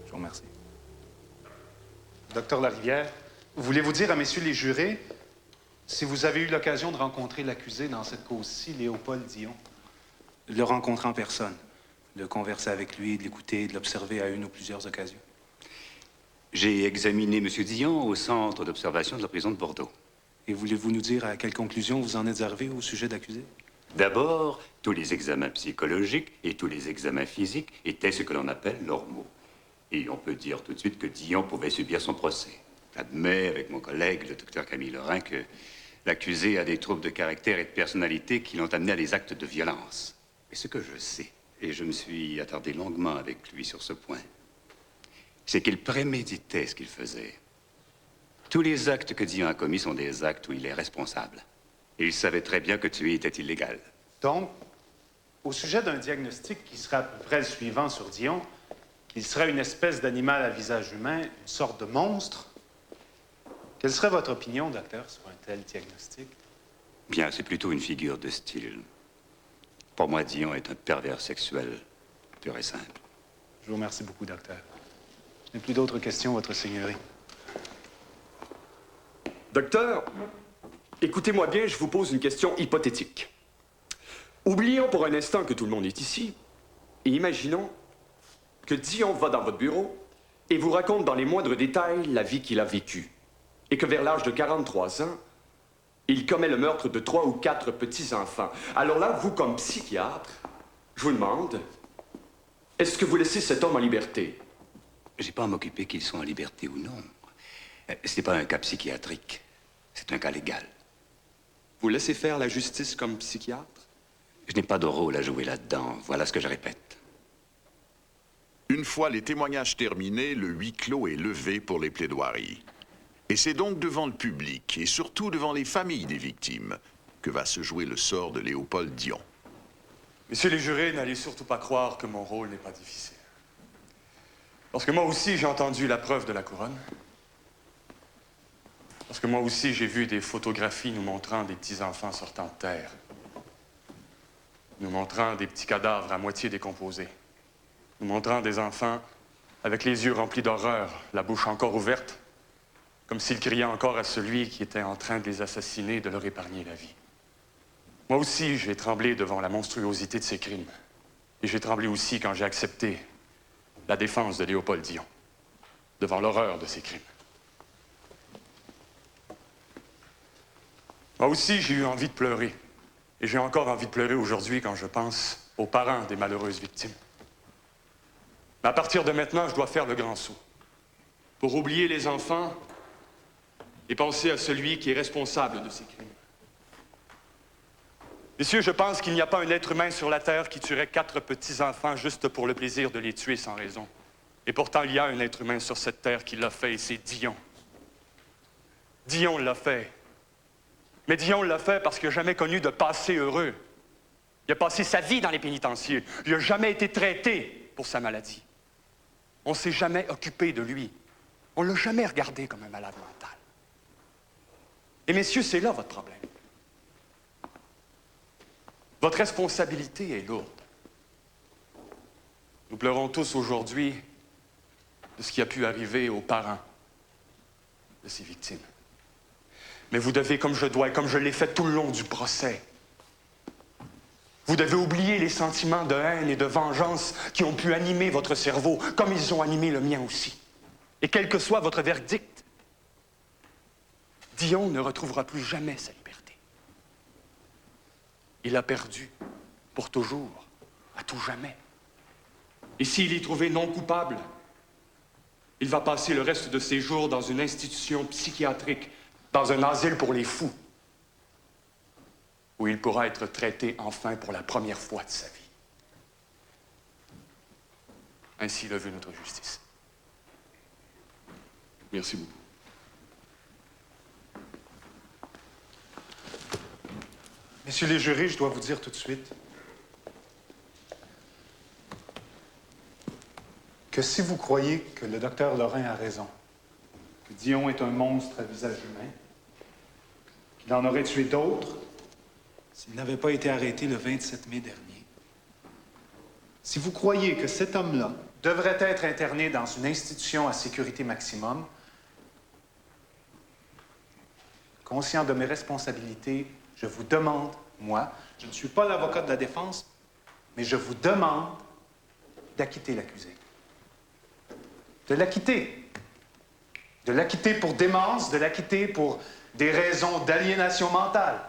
Je vous remercie. Docteur Larivière, voulez-vous dire à messieurs les jurés si vous avez eu l'occasion de rencontrer l'accusé dans cette cause-ci, Léopold Dion? De le rencontrer en personne, de converser avec lui, de l'écouter, de l'observer à une ou plusieurs occasions. J'ai examiné M. Dion au centre d'observation de la prison de Bordeaux. Et voulez-vous nous dire à quelle conclusion vous en êtes arrivé au sujet d'accusé? D'abord, tous les examens psychologiques et tous les examens physiques étaient ce que l'on appelle normaux. Et on peut dire tout de suite que Dion pouvait subir son procès. J'admets avec mon collègue, le docteur Camille Lorrain, que l'accusé a des troubles de caractère et de personnalité qui l'ont amené à des actes de violence. Mais ce que je sais, et je me suis attardé longuement avec lui sur ce point, c'est qu'il préméditait ce qu'il faisait. Tous les actes que Dion a commis sont des actes où il est responsable. Et il savait très bien que tuer était illégal. Donc, au sujet d'un diagnostic qui serait à peu près le suivant sur Dion, qu'il serait une espèce d'animal à visage humain, une sorte de monstre, quelle serait votre opinion, docteur, sur un tel diagnostic? Bien, c'est plutôt une figure de style. Pour moi, Dion est un pervers sexuel, pur et simple. Je vous remercie beaucoup, docteur. Je n'ai plus d'autres questions, votre seigneurie. Docteur, écoutez-moi bien, je vous pose une question hypothétique. Oublions pour un instant que tout le monde est ici et imaginons que Dion va dans votre bureau et vous raconte dans les moindres détails la vie qu'il a vécue et que vers l'âge de 43 ans, il commet le meurtre de 3 ou 4 petits-enfants. Alors là, vous, comme psychiatre, je vous demande, est-ce que vous laissez cet homme en liberté? J'ai pas à m'occuper qu'il soit en liberté ou non. Ce n'est pas un cas psychiatrique. C'est un cas légal. Vous laissez faire la justice comme psychiatre? Je n'ai pas de rôle à jouer là-dedans. Voilà ce que je répète. Une fois les témoignages terminés, le huis clos est levé pour les plaidoiries. Et c'est donc devant le public, et surtout devant les familles des victimes, que va se jouer le sort de Léopold Dion. Messieurs les jurés, n'allez surtout pas croire que mon rôle n'est pas difficile. Parce que moi aussi, j'ai entendu la preuve de la couronne. Parce que moi aussi, j'ai vu des photographies nous montrant des petits-enfants sortant de terre. Nous montrant des petits cadavres à moitié décomposés. nous montrant des enfants avec les yeux remplis d'horreur, la bouche encore ouverte, comme s'ils criaient encore à celui qui était en train de les assassiner de leur épargner la vie. Moi aussi, j'ai tremblé devant la monstruosité de ces crimes. Et j'ai tremblé aussi quand j'ai accepté la défense de Léopold Dion, devant l'horreur de ces crimes. Moi aussi, j'ai eu envie de pleurer. Et j'ai encore envie de pleurer aujourd'hui quand je pense aux parents des malheureuses victimes. Mais à partir de maintenant, je dois faire le grand saut. Pour oublier les enfants et penser à celui qui est responsable de ces crimes. Messieurs, je pense qu'il n'y a pas un être humain sur la Terre qui tuerait 4 petits-enfants juste pour le plaisir de les tuer sans raison. Et pourtant, il y a un être humain sur cette Terre qui l'a fait, et c'est Dion. Dion l'a fait. Mais Dion l'a fait parce qu'il n'a jamais connu de passé heureux. Il a passé sa vie dans les pénitenciers. Il n'a jamais été traité pour sa maladie. On ne s'est jamais occupé de lui. On ne l'a jamais regardé comme un malade mental. Et messieurs, c'est là votre problème. Votre responsabilité est lourde. Nous pleurons tous aujourd'hui de ce qui a pu arriver aux parents de ces victimes. Mais vous devez, comme je dois et comme je l'ai fait tout le long du procès, vous devez oublier les sentiments de haine et de vengeance qui ont pu animer votre cerveau, comme ils ont animé le mien aussi. Et quel que soit votre verdict, Dion ne retrouvera plus jamais sa liberté. Il a perdu pour toujours, à tout jamais. Et s'il est trouvé non coupable, il va passer le reste de ses jours dans une institution psychiatrique, dans un asile pour les fous, où il pourra être traité enfin pour la première fois de sa vie. Ainsi le veut notre justice. Merci beaucoup. Messieurs les jurés, je dois vous dire tout de suite que si vous croyez que le docteur Lorrain a raison, que Dion est un monstre à visage humain, qu'il en aurait tué d'autres s'il n'avait pas été arrêté le 27 mai dernier, si vous croyez que cet homme-là devrait être interné dans une institution à sécurité maximum, conscient de mes responsabilités, je vous demande, moi, je ne suis pas l'avocat de la défense, mais je vous demande d'acquitter l'accusé. De l'acquitter. De l'acquitter pour démence, de l'acquitter pour des raisons d'aliénation mentale.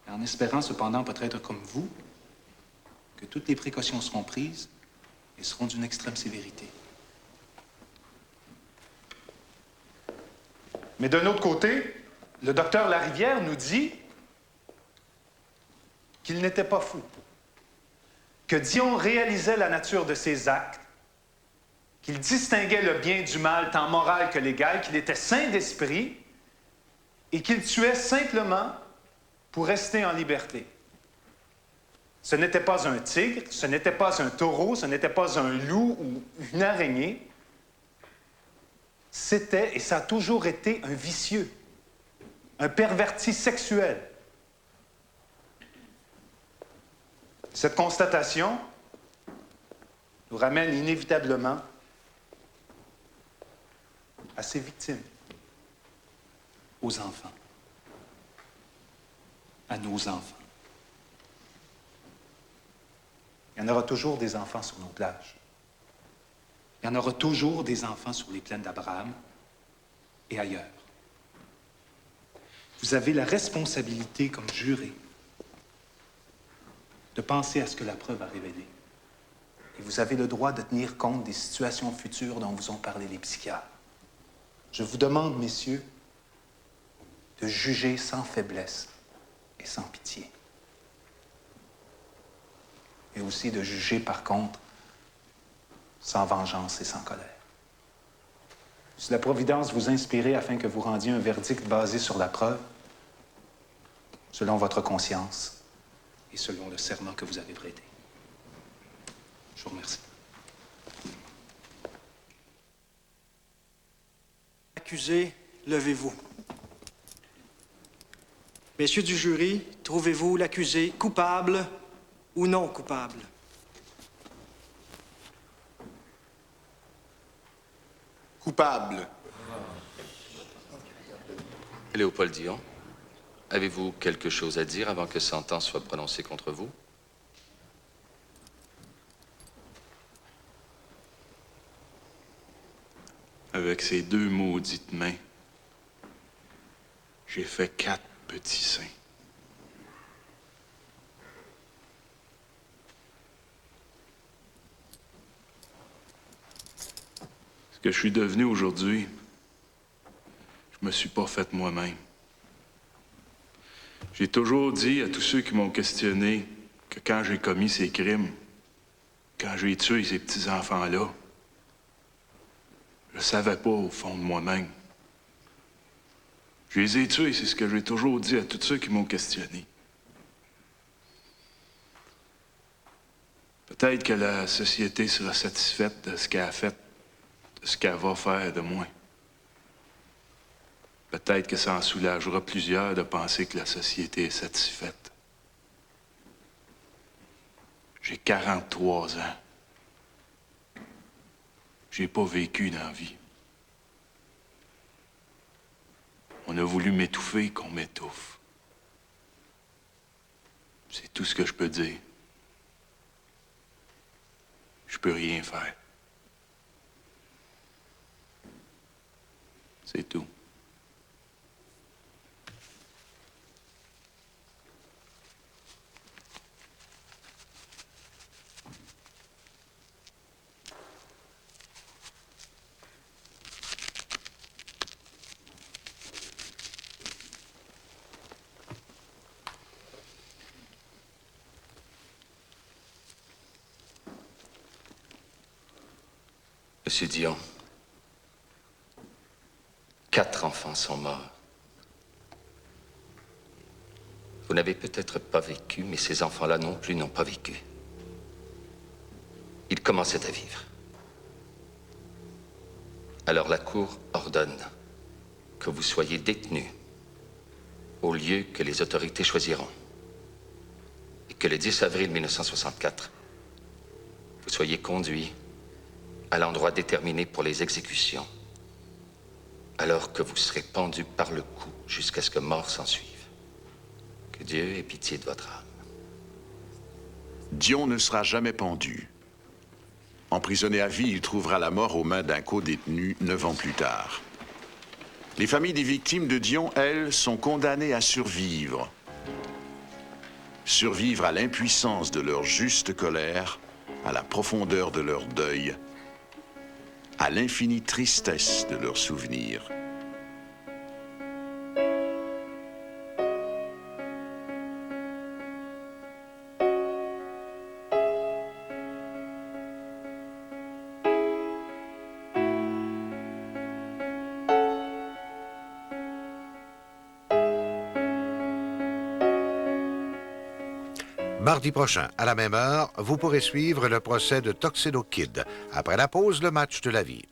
En espérant cependant, peut-être comme vous, que toutes les précautions seront prises et seront d'une extrême sévérité. Mais d'un autre côté, le docteur Larivière nous dit qu'il n'était pas fou, que Dion réalisait la nature de ses actes, qu'il distinguait le bien du mal tant moral que légal, qu'il était sain d'esprit et qu'il tuait simplement pour rester en liberté. Ce n'était pas un tigre, ce n'était pas un taureau, ce n'était pas un loup ou une araignée. C'était, et ça a toujours été, un vicieux, un perverti sexuel. Cette constatation nous ramène inévitablement à ses victimes, aux enfants, à nos enfants. Il y en aura toujours des enfants sur nos plages. Il y en aura toujours des enfants sur les plaines d'Abraham et ailleurs. Vous avez la responsabilité, comme juré, de penser à ce que la preuve a révélé. Et vous avez le droit de tenir compte des situations futures dont vous ont parlé les psychiatres. Je vous demande, messieurs, de juger sans faiblesse et sans pitié. Et aussi de juger, par contre, sans vengeance et sans colère. Si la Providence vous inspirait afin que vous rendiez un verdict basé sur la preuve, selon votre conscience et selon le serment que vous avez prêté. Je vous remercie. Accusé, levez-vous. Messieurs du jury, trouvez-vous l'accusé coupable ou non coupable? Coupable. Léopold Dion, avez-vous quelque chose à dire avant que sentence soit prononcée contre vous? Avec ces 2 maudites mains, j'ai fait 4 petits seins. Ce que je suis devenu aujourd'hui, je me suis pas fait moi-même. J'ai toujours dit à tous ceux qui m'ont questionné que quand j'ai commis ces crimes, quand j'ai tué ces petits-enfants-là, je savais pas au fond de moi-même. Je les ai tués, c'est ce que j'ai toujours dit à tous ceux qui m'ont questionné. Peut-être que la société sera satisfaite de ce qu'elle a fait, de ce qu'elle va faire de moi. Peut-être que ça en soulagera plusieurs de penser que la société est satisfaite. J'ai 43 ans. J'ai pas vécu dans la vie. On a voulu m'étouffer qu'on m'étouffe. C'est tout ce que je peux dire. Je peux rien faire. C'est tout. Monsieur Dion, 4 enfants sont morts. Vous n'avez peut-être pas vécu, mais ces enfants-là non plus n'ont pas vécu. Ils commençaient à vivre. Alors la Cour ordonne que vous soyez détenu au lieu que les autorités choisiront. Et que le 10 avril 1964, vous soyez conduit à l'endroit déterminé pour les exécutions, alors que vous serez pendu par le cou jusqu'à ce que mort s'ensuive. Que Dieu ait pitié de votre âme. Dion ne sera jamais pendu. Emprisonné à vie, il trouvera la mort aux mains d'un co-détenu 9 ans plus tard. Les familles des victimes de Dion, elles, sont condamnées à survivre. Survivre à l'impuissance de leur juste colère, à la profondeur de leur deuil, à l'infinie tristesse de leurs souvenirs. Mardi prochain, à la même heure, vous pourrez suivre le procès de Tuxedo Kid. Après la pause, le match de la vie.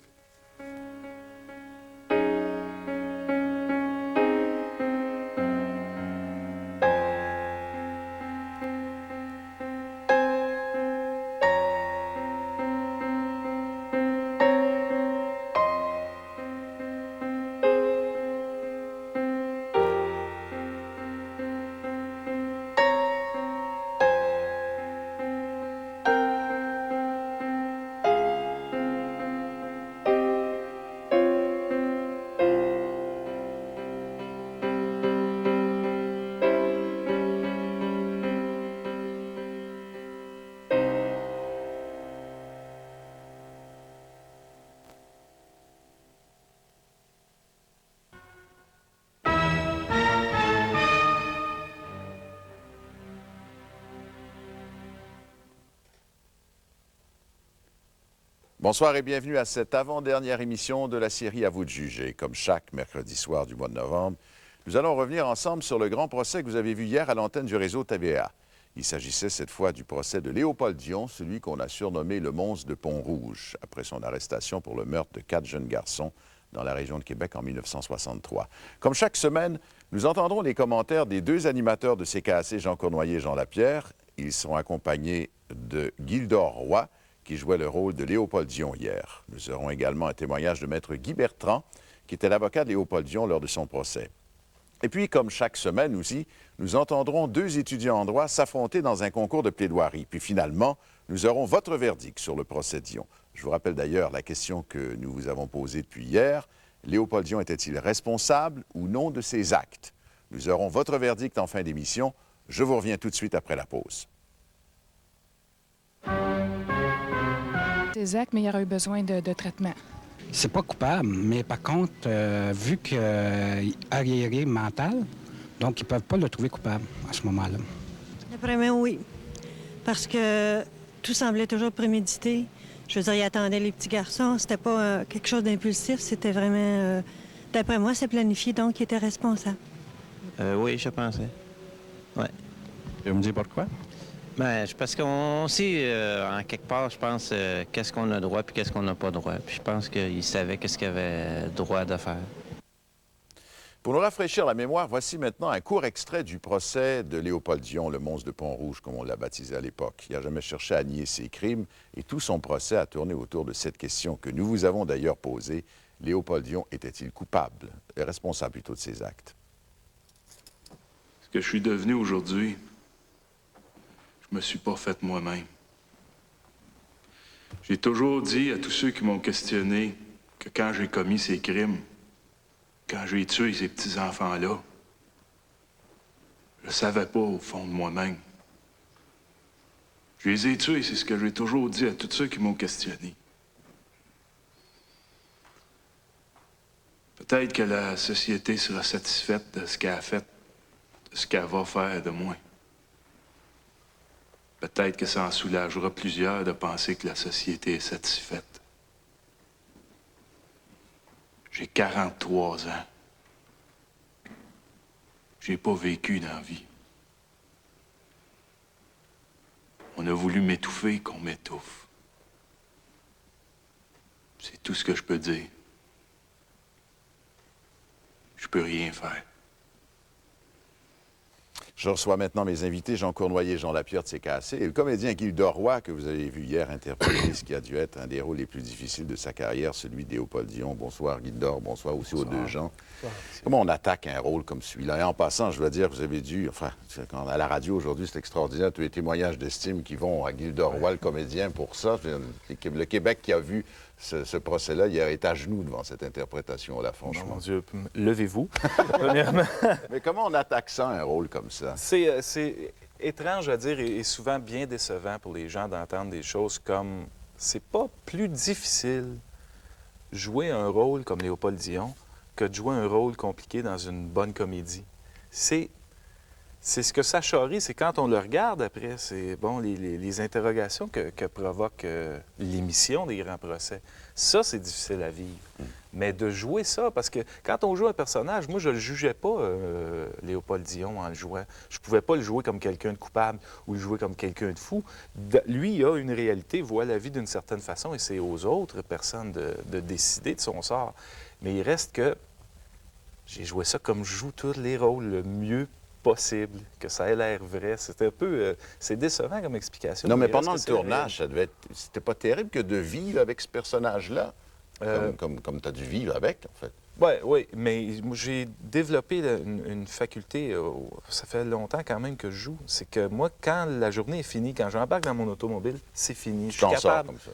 Bonsoir et bienvenue à cette avant-dernière émission de la série À vous de juger. Comme chaque mercredi soir du mois de novembre, nous allons revenir ensemble sur le grand procès que vous avez vu hier à l'antenne du réseau TVA. Il s'agissait cette fois du procès de Léopold Dion, celui qu'on a surnommé le monstre de Pont-Rouge, après son arrestation pour le meurtre de 4 jeunes garçons dans la région de Québec en 1963. Comme chaque semaine, nous entendrons les commentaires des 2 animateurs de CKAC, Jean Cournoyer et Jean Lapierre. Ils sont accompagnés de Gildor Roy, qui jouait le rôle de Léopold Dion hier. Nous aurons également un témoignage de Maître Guy Bertrand, qui était l'avocat de Léopold Dion lors de son procès. Et puis, comme chaque semaine aussi, nous entendrons 2 étudiants en droit s'affronter dans un concours de plaidoirie. Puis finalement, nous aurons votre verdict sur le procès Dion. Je vous rappelle d'ailleurs la question que nous vous avons posée depuis hier. Léopold Dion était-il responsable ou non de ses actes? Nous aurons votre verdict en fin d'émission. Je vous reviens tout de suite après la pause. Des actes, mais il y aurait eu besoin de traitement. C'est pas coupable, mais par contre, vu qu'il est arriéré mental, donc ils peuvent pas le trouver coupable à ce moment-là. D'après moi, oui. Parce que tout semblait toujours prémédité. Je veux dire, il attendait les petits garçons. C'était pas quelque chose d'impulsif. C'était vraiment... d'après moi, c'est planifié, donc il était responsable. Oui, je pensais. Oui. Vous me dites pourquoi? Bien, parce qu'on sait, en quelque part, je pense, qu'est-ce qu'on a droit puis qu'est-ce qu'on n'a pas droit. Puis je pense qu'il savait qu'est-ce qu'il avait droit de faire. Pour nous rafraîchir la mémoire, voici maintenant un court extrait du procès de Léopold Dion, le monstre de Pont-Rouge, comme on l'a baptisé à l'époque. Il n'a jamais cherché à nier ses crimes et tout son procès a tourné autour de cette question que nous vous avons d'ailleurs posée. Léopold Dion était-il coupable, responsable plutôt de ses actes? Ce que je suis devenu aujourd'hui, je me suis pas fait moi-même. J'ai toujours dit à tous ceux qui m'ont questionné que quand j'ai commis ces crimes, quand j'ai tué ces petits-enfants-là, je ne savais pas au fond de moi-même. Je les ai tués, c'est ce que j'ai toujours dit à tous ceux qui m'ont questionné. Peut-être que la société sera satisfaite de ce qu'elle a fait, de ce qu'elle va faire de moi. Peut-être que ça en soulagera plusieurs de penser que la société est satisfaite. J'ai 43 ans. J'ai pas vécu dans la vie. On a voulu m'étouffer qu'on m'étouffe. C'est tout ce que je peux dire. Je peux rien faire. Je reçois maintenant mes invités, Jean Cournoyer, Jean Lapierre de CKAC, et le comédien Guy Doroy, que vous avez vu hier interpréter ce qui a dû être un des rôles les plus difficiles de sa carrière, celui de Léopold Dion. Bonsoir Guy Doroy, bonsoir aussi aux 2 gens. Comment on attaque un rôle comme celui-là? Et en passant, je dois dire, vous avez dû, enfin, à la radio aujourd'hui, c'est extraordinaire, tous les témoignages d'estime qui vont à Guy Doroy, le comédien, pour ça. Le Québec qui a vu ce procès-là, il est à genoux devant cette interprétation-là, franchement. Mon Dieu, levez-vous, premièrement. Mais comment on attaque ça, un rôle comme ça? C'est étrange à dire et souvent bien décevant pour les gens d'entendre des choses comme... C'est pas plus difficile jouer un rôle comme Léopold Dion que de jouer un rôle compliqué dans une bonne comédie. C'est ce que ça charrie, c'est quand on le regarde après, c'est bon, les interrogations que provoque l'émission des grands procès. Ça, c'est difficile à vivre. Mais de jouer ça, parce que quand on joue un personnage, moi, je le jugeais pas, Léopold Dion, en le jouant. Je pouvais pas le jouer comme quelqu'un de coupable ou le jouer comme quelqu'un de fou. Lui, il a une réalité, voit la vie d'une certaine façon, et c'est aux autres personnes de décider de son sort. Mais il reste que j'ai joué ça comme je joue tous les rôles le mieux possible, que ça ait l'air vrai. C'était un peu... c'est décevant comme explication. Non, mais pendant le tournage, ça devait être... C'était pas terrible que de vivre avec ce personnage-là, comme tu as dû vivre avec, en fait. Oui, mais j'ai développé une faculté, ça fait longtemps quand même que je joue, c'est que moi, quand la journée est finie, quand j'embarque dans mon automobile, c'est fini. Je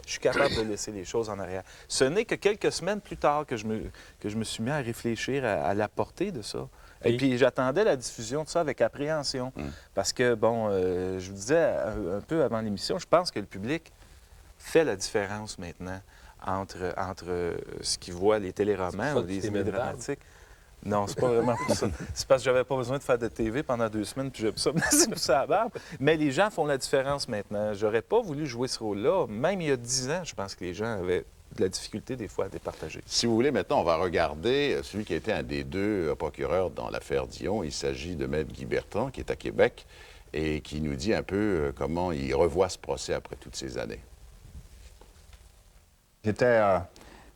suis capable de laisser les choses en arrière. Ce n'est que quelques semaines plus tard que je me suis mis à réfléchir à la portée de ça. Et puis, j'attendais la diffusion de ça avec appréhension. Parce que, bon, je vous disais un peu avant l'émission, je pense que le public fait la différence maintenant entre ce qu'il voit, les téléromans ou les images dramatiques. Non, c'est pas vraiment pour ça. C'est parce que j'avais pas besoin de faire de TV pendant 2 semaines, puis j'aime ça me laisser pousser à la barbe. Mais les gens font la différence maintenant. J'aurais pas voulu jouer ce rôle-là. Même il y a 10 ans, je pense que les gens avaient de la difficulté, des fois, à départager. Si vous voulez, maintenant, on va regarder celui qui a été un des 2 procureurs dans l'affaire Dion. Il s'agit de Maître Guy Bertrand, qui est à Québec, et qui nous dit un peu comment il revoit ce procès après toutes ces années. J'étais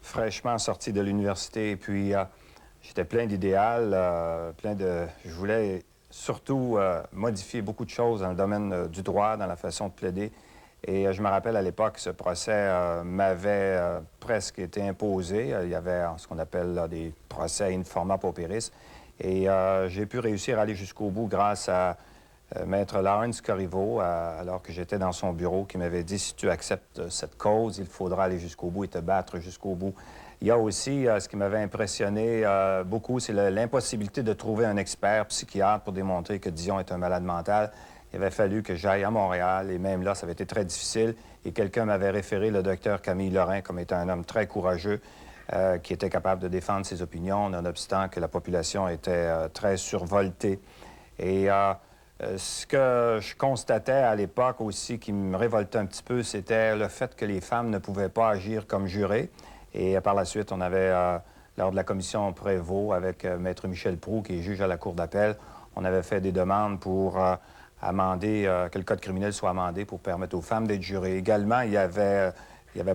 fraîchement sorti de l'université, et puis j'étais plein d'idéal, je voulais surtout modifier beaucoup de choses dans le domaine du droit, dans la façon de plaider. Et je me rappelle à l'époque, ce procès m'avait presque été imposé. Il y avait ce qu'on appelle là, des procès in forma pauperis. Et j'ai pu réussir à aller jusqu'au bout grâce à Maître Lawrence Corriveau, alors que j'étais dans son bureau, qui m'avait dit, si tu acceptes cette cause, il faudra aller jusqu'au bout et te battre jusqu'au bout. Il y a aussi, ce qui m'avait impressionné beaucoup, c'est l'impossibilité de trouver un expert psychiatre pour démontrer que Dion est un malade mental. Il avait fallu que j'aille à Montréal, et même là, ça avait été très difficile. Et quelqu'un m'avait référé le docteur Camille Lorrain comme étant un homme très courageux, qui était capable de défendre ses opinions, nonobstant que la population était très survoltée. Et ce que je constatais à l'époque aussi, qui me révoltait un petit peu, c'était le fait que les femmes ne pouvaient pas agir comme jurées. Et par la suite, on avait, lors de la commission Prévost, avec Maître Michel Proulx, qui est juge à la Cour d'appel, on avait fait des demandes pour amender, que le code criminel soit amendé pour permettre aux femmes d'être jurées. Également, il n'y avait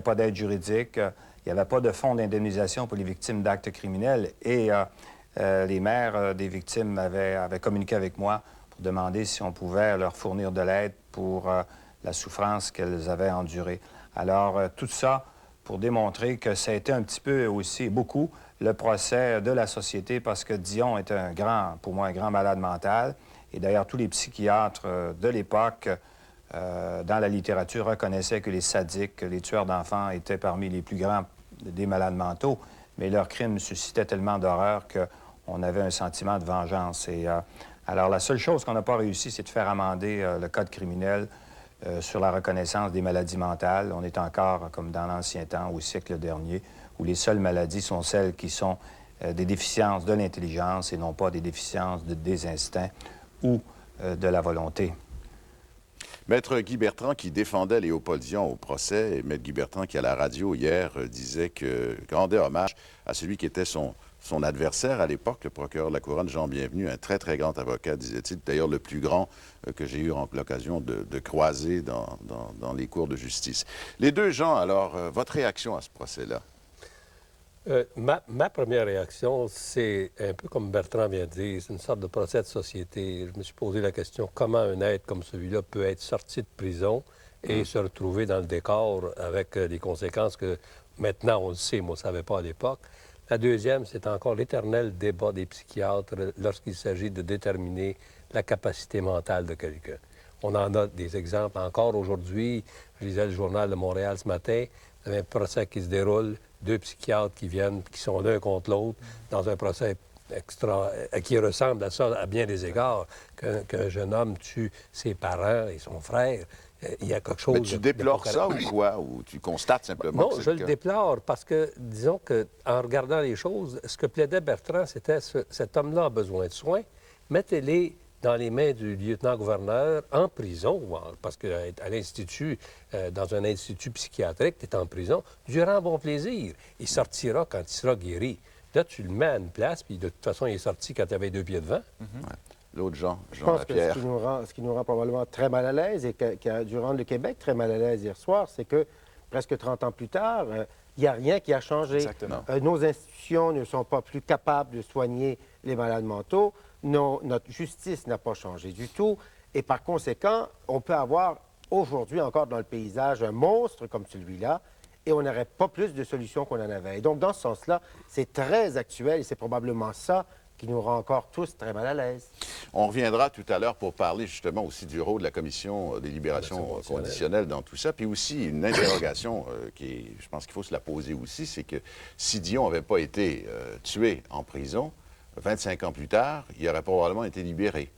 pas d'aide juridique, il n'y avait pas de fonds d'indemnisation pour les victimes d'actes criminels. Et les mères des victimes avaient communiqué avec moi pour demander si on pouvait leur fournir de l'aide pour la souffrance qu'elles avaient endurée. Alors, tout ça pour démontrer que ça a été un petit peu aussi, beaucoup, le procès de la société, parce que Dion est pour moi, un grand malade mental. Et d'ailleurs, tous les psychiatres de l'époque, dans la littérature, reconnaissaient que les sadiques, les tueurs d'enfants étaient parmi les plus grands des malades mentaux, mais leurs crimes suscitaient tellement d'horreur qu'on avait un sentiment de vengeance. Et alors, la seule chose qu'on n'a pas réussi, c'est de faire amender le code criminel sur la reconnaissance des maladies mentales. On est encore, comme dans l'ancien temps, au siècle dernier, où les seules maladies sont celles qui sont des déficiences de l'intelligence et non pas des déficiences des instincts ou de la volonté. Maître Guy Bertrand, qui défendait Léopold Dion au procès, et Maître Guy Bertrand, qui à la radio hier disait que rendait hommage à celui qui était son adversaire à l'époque, le procureur de la Couronne, Jean Bienvenu, un très, très grand avocat, disait-il, d'ailleurs le plus grand que j'ai eu l'occasion de croiser dans les cours de justice. Les deux gens, alors, votre réaction à ce procès-là? Ma première réaction, c'est un peu comme Bertrand vient de dire, c'est une sorte de procès de société. Je me suis posé la question, comment un être comme celui-là peut être sorti de prison et se retrouver dans le décor avec des conséquences que maintenant on le sait, moi je ne savais pas à l'époque. La deuxième, c'est encore l'éternel débat des psychiatres lorsqu'il s'agit de déterminer la capacité mentale de quelqu'un. On en a des exemples encore aujourd'hui. Je lisais le journal de Montréal ce matin, il y avait un procès qui se déroule, deux psychiatres qui viennent, qui sont l'un contre l'autre, dans un procès qui ressemble à ça à bien des égards, qu'un jeune homme tue ses parents et son frère. Il y a quelque chose... Mais tu déplores ça ou quoi? Ou tu constates simplement non, que c'est je le le cas? déplore parce que, disons qu'en regardant les choses, ce que plaidait Bertrand, c'était cet homme-là a besoin de soins, mettez-les dans les mains du lieutenant-gouverneur en prison, parce qu'à l'Institut, dans un institut psychiatrique, tu es en prison, durant bon plaisir. Il sortira quand il sera guéri. Là, tu le mets à une place, puis de toute façon, il est sorti quand il avait 2 pieds devant. L'autre Jean Je pense que Lapierre. ce qui nous rend probablement très mal à l'aise et qui a dû rendre le Québec très mal à l'aise hier soir, c'est que presque 30 ans plus tard, il n'y a rien qui a changé. Exactement. Nos institutions ne sont pas plus capables de soigner les malades mentaux. Notre justice n'a pas changé du tout. Et par conséquent, on peut avoir aujourd'hui encore dans le paysage un monstre comme celui-là et on n'aurait pas plus de solutions qu'on en avait. Et donc, dans ce sens-là, c'est très actuel et c'est probablement ça qui nous rend encore tous très mal à l'aise. On reviendra tout à l'heure pour parler justement aussi du rôle de la commission des libérations conditionnelles dans tout ça, puis aussi une interrogation je pense qu'il faut se la poser aussi, c'est que si Dion n'avait pas été tué en prison, 25 ans plus tard, il aurait probablement été libéré.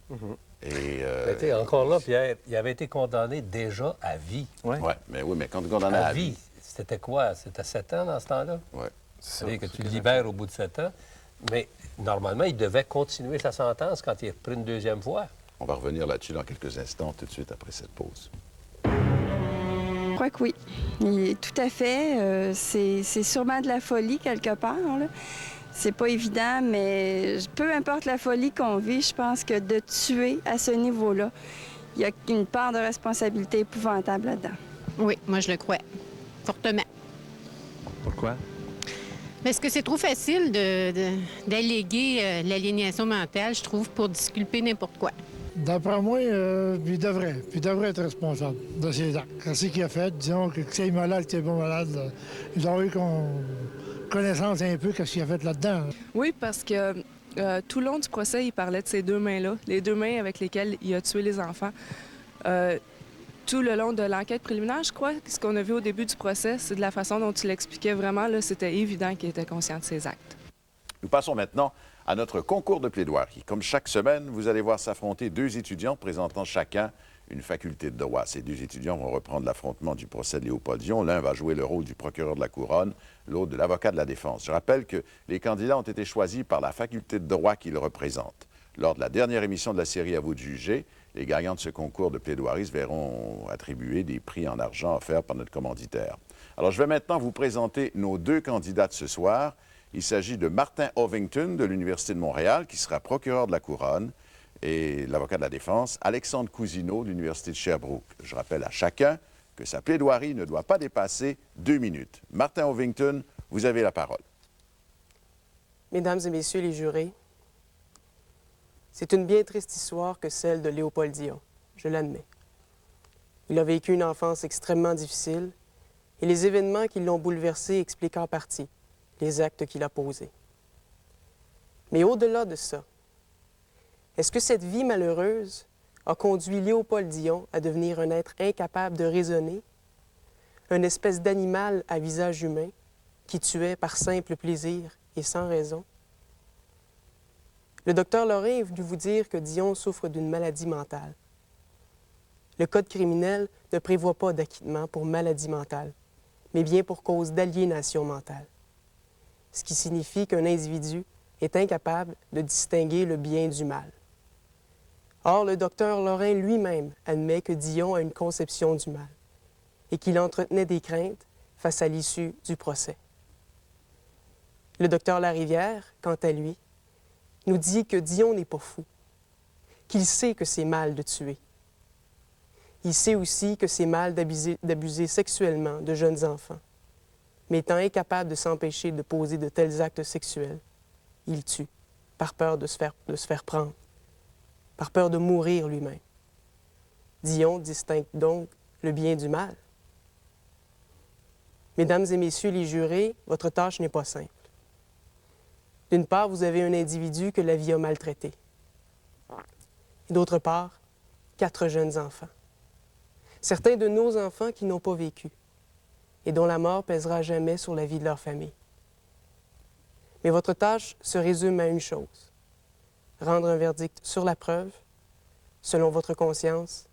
Et, encore là, Pierre, il avait été condamné déjà à vie. Ouais, mais quand tu condamnes à vie... C'était quoi? C'était 7 ans dans ce temps-là? Oui. C'est-à-dire que tu le libères au bout de 7 ans. Mais normalement, il devait continuer sa sentence quand il est repris une deuxième fois. On va revenir là-dessus dans quelques instants, tout de suite après cette pause. Je crois que oui. Tout à fait. C'est sûrement de la folie quelque part, là. C'est pas évident, mais peu importe la folie qu'on vit, je pense que de tuer à ce niveau-là, il y a une part de responsabilité épouvantable là-dedans. Oui, moi je le crois. Fortement. Pourquoi? Parce que c'est trop facile d'alléguer l'aliénation mentale, je trouve, pour disculper n'importe quoi. D'après moi, il devrait être responsable de ses actes. Qu'est-ce qu'il a fait? Disons que c'est malade, que c'est pas malade. Ils ont eu connaissance un peu de ce qu'il a fait là-dedans. Oui, parce que tout le long du procès, il parlait de ces deux mains-là, les deux mains avec lesquelles il a tué les enfants. Tout le long de l'enquête préliminaire, je crois, ce qu'on a vu au début du procès, c'est de la façon dont il l'expliquait vraiment, là, c'était évident qu'il était conscient de ses actes. Nous passons maintenant à notre concours de plaidoirie. Comme chaque semaine, vous allez voir s'affronter deux étudiants présentant chacun une faculté de droit. Ces deux étudiants vont reprendre l'affrontement du procès de Léopold Dion. L'un va jouer le rôle du procureur de la Couronne, l'autre de l'avocat de la défense. Je rappelle que les candidats ont été choisis par la faculté de droit qu'ils représentent. Lors de la dernière émission de la série À vous de juger, les gagnants de ce concours de plaidoirie se verront attribuer des prix en argent offerts par notre commanditaire. Alors, je vais maintenant vous présenter nos deux candidats de ce soir. Il s'agit de Martin Ovington de l'Université de Montréal, qui sera procureur de la Couronne, et l'avocat de la défense, Alexandre Cousineau de l'Université de Sherbrooke. Je rappelle à chacun que sa plaidoirie ne doit pas dépasser 2 minutes. Martin Ovington, vous avez la parole. Mesdames et messieurs les jurés, c'est une bien triste histoire que celle de Léopold Dion, je l'admets. Il a vécu une enfance extrêmement difficile et les événements qui l'ont bouleversé expliquent en partie les actes qu'il a posés. Mais au-delà de ça, est-ce que cette vie malheureuse a conduit Léopold Dion à devenir un être incapable de raisonner, une espèce d'animal à visage humain qui tuait par simple plaisir et sans raison? Le docteur Lorrain est venu vous dire que Dion souffre d'une maladie mentale. Le Code criminel ne prévoit pas d'acquittement pour maladie mentale, mais bien pour cause d'aliénation mentale, ce qui signifie qu'un individu est incapable de distinguer le bien du mal. Or, le docteur Lorrain lui-même admet que Dion a une conception du mal et qu'il entretenait des craintes face à l'issue du procès. Le docteur Larivière, quant à lui, nous dit que Dion n'est pas fou, qu'il sait que c'est mal de tuer. Il sait aussi que c'est mal d'abuser sexuellement de jeunes enfants. Mais étant incapable de s'empêcher de poser de tels actes sexuels, il tue, par peur de se faire prendre, par peur de mourir lui-même. Dion distingue donc le bien du mal. Mesdames et messieurs les jurés, votre tâche n'est pas simple. D'une part, vous avez un individu que la vie a maltraité. Et d'autre part, 4 jeunes enfants. Certains de nos enfants qui n'ont pas vécu et dont la mort pèsera jamais sur la vie de leur famille. Mais votre tâche se résume à une chose: rendre un verdict sur la preuve, selon votre conscience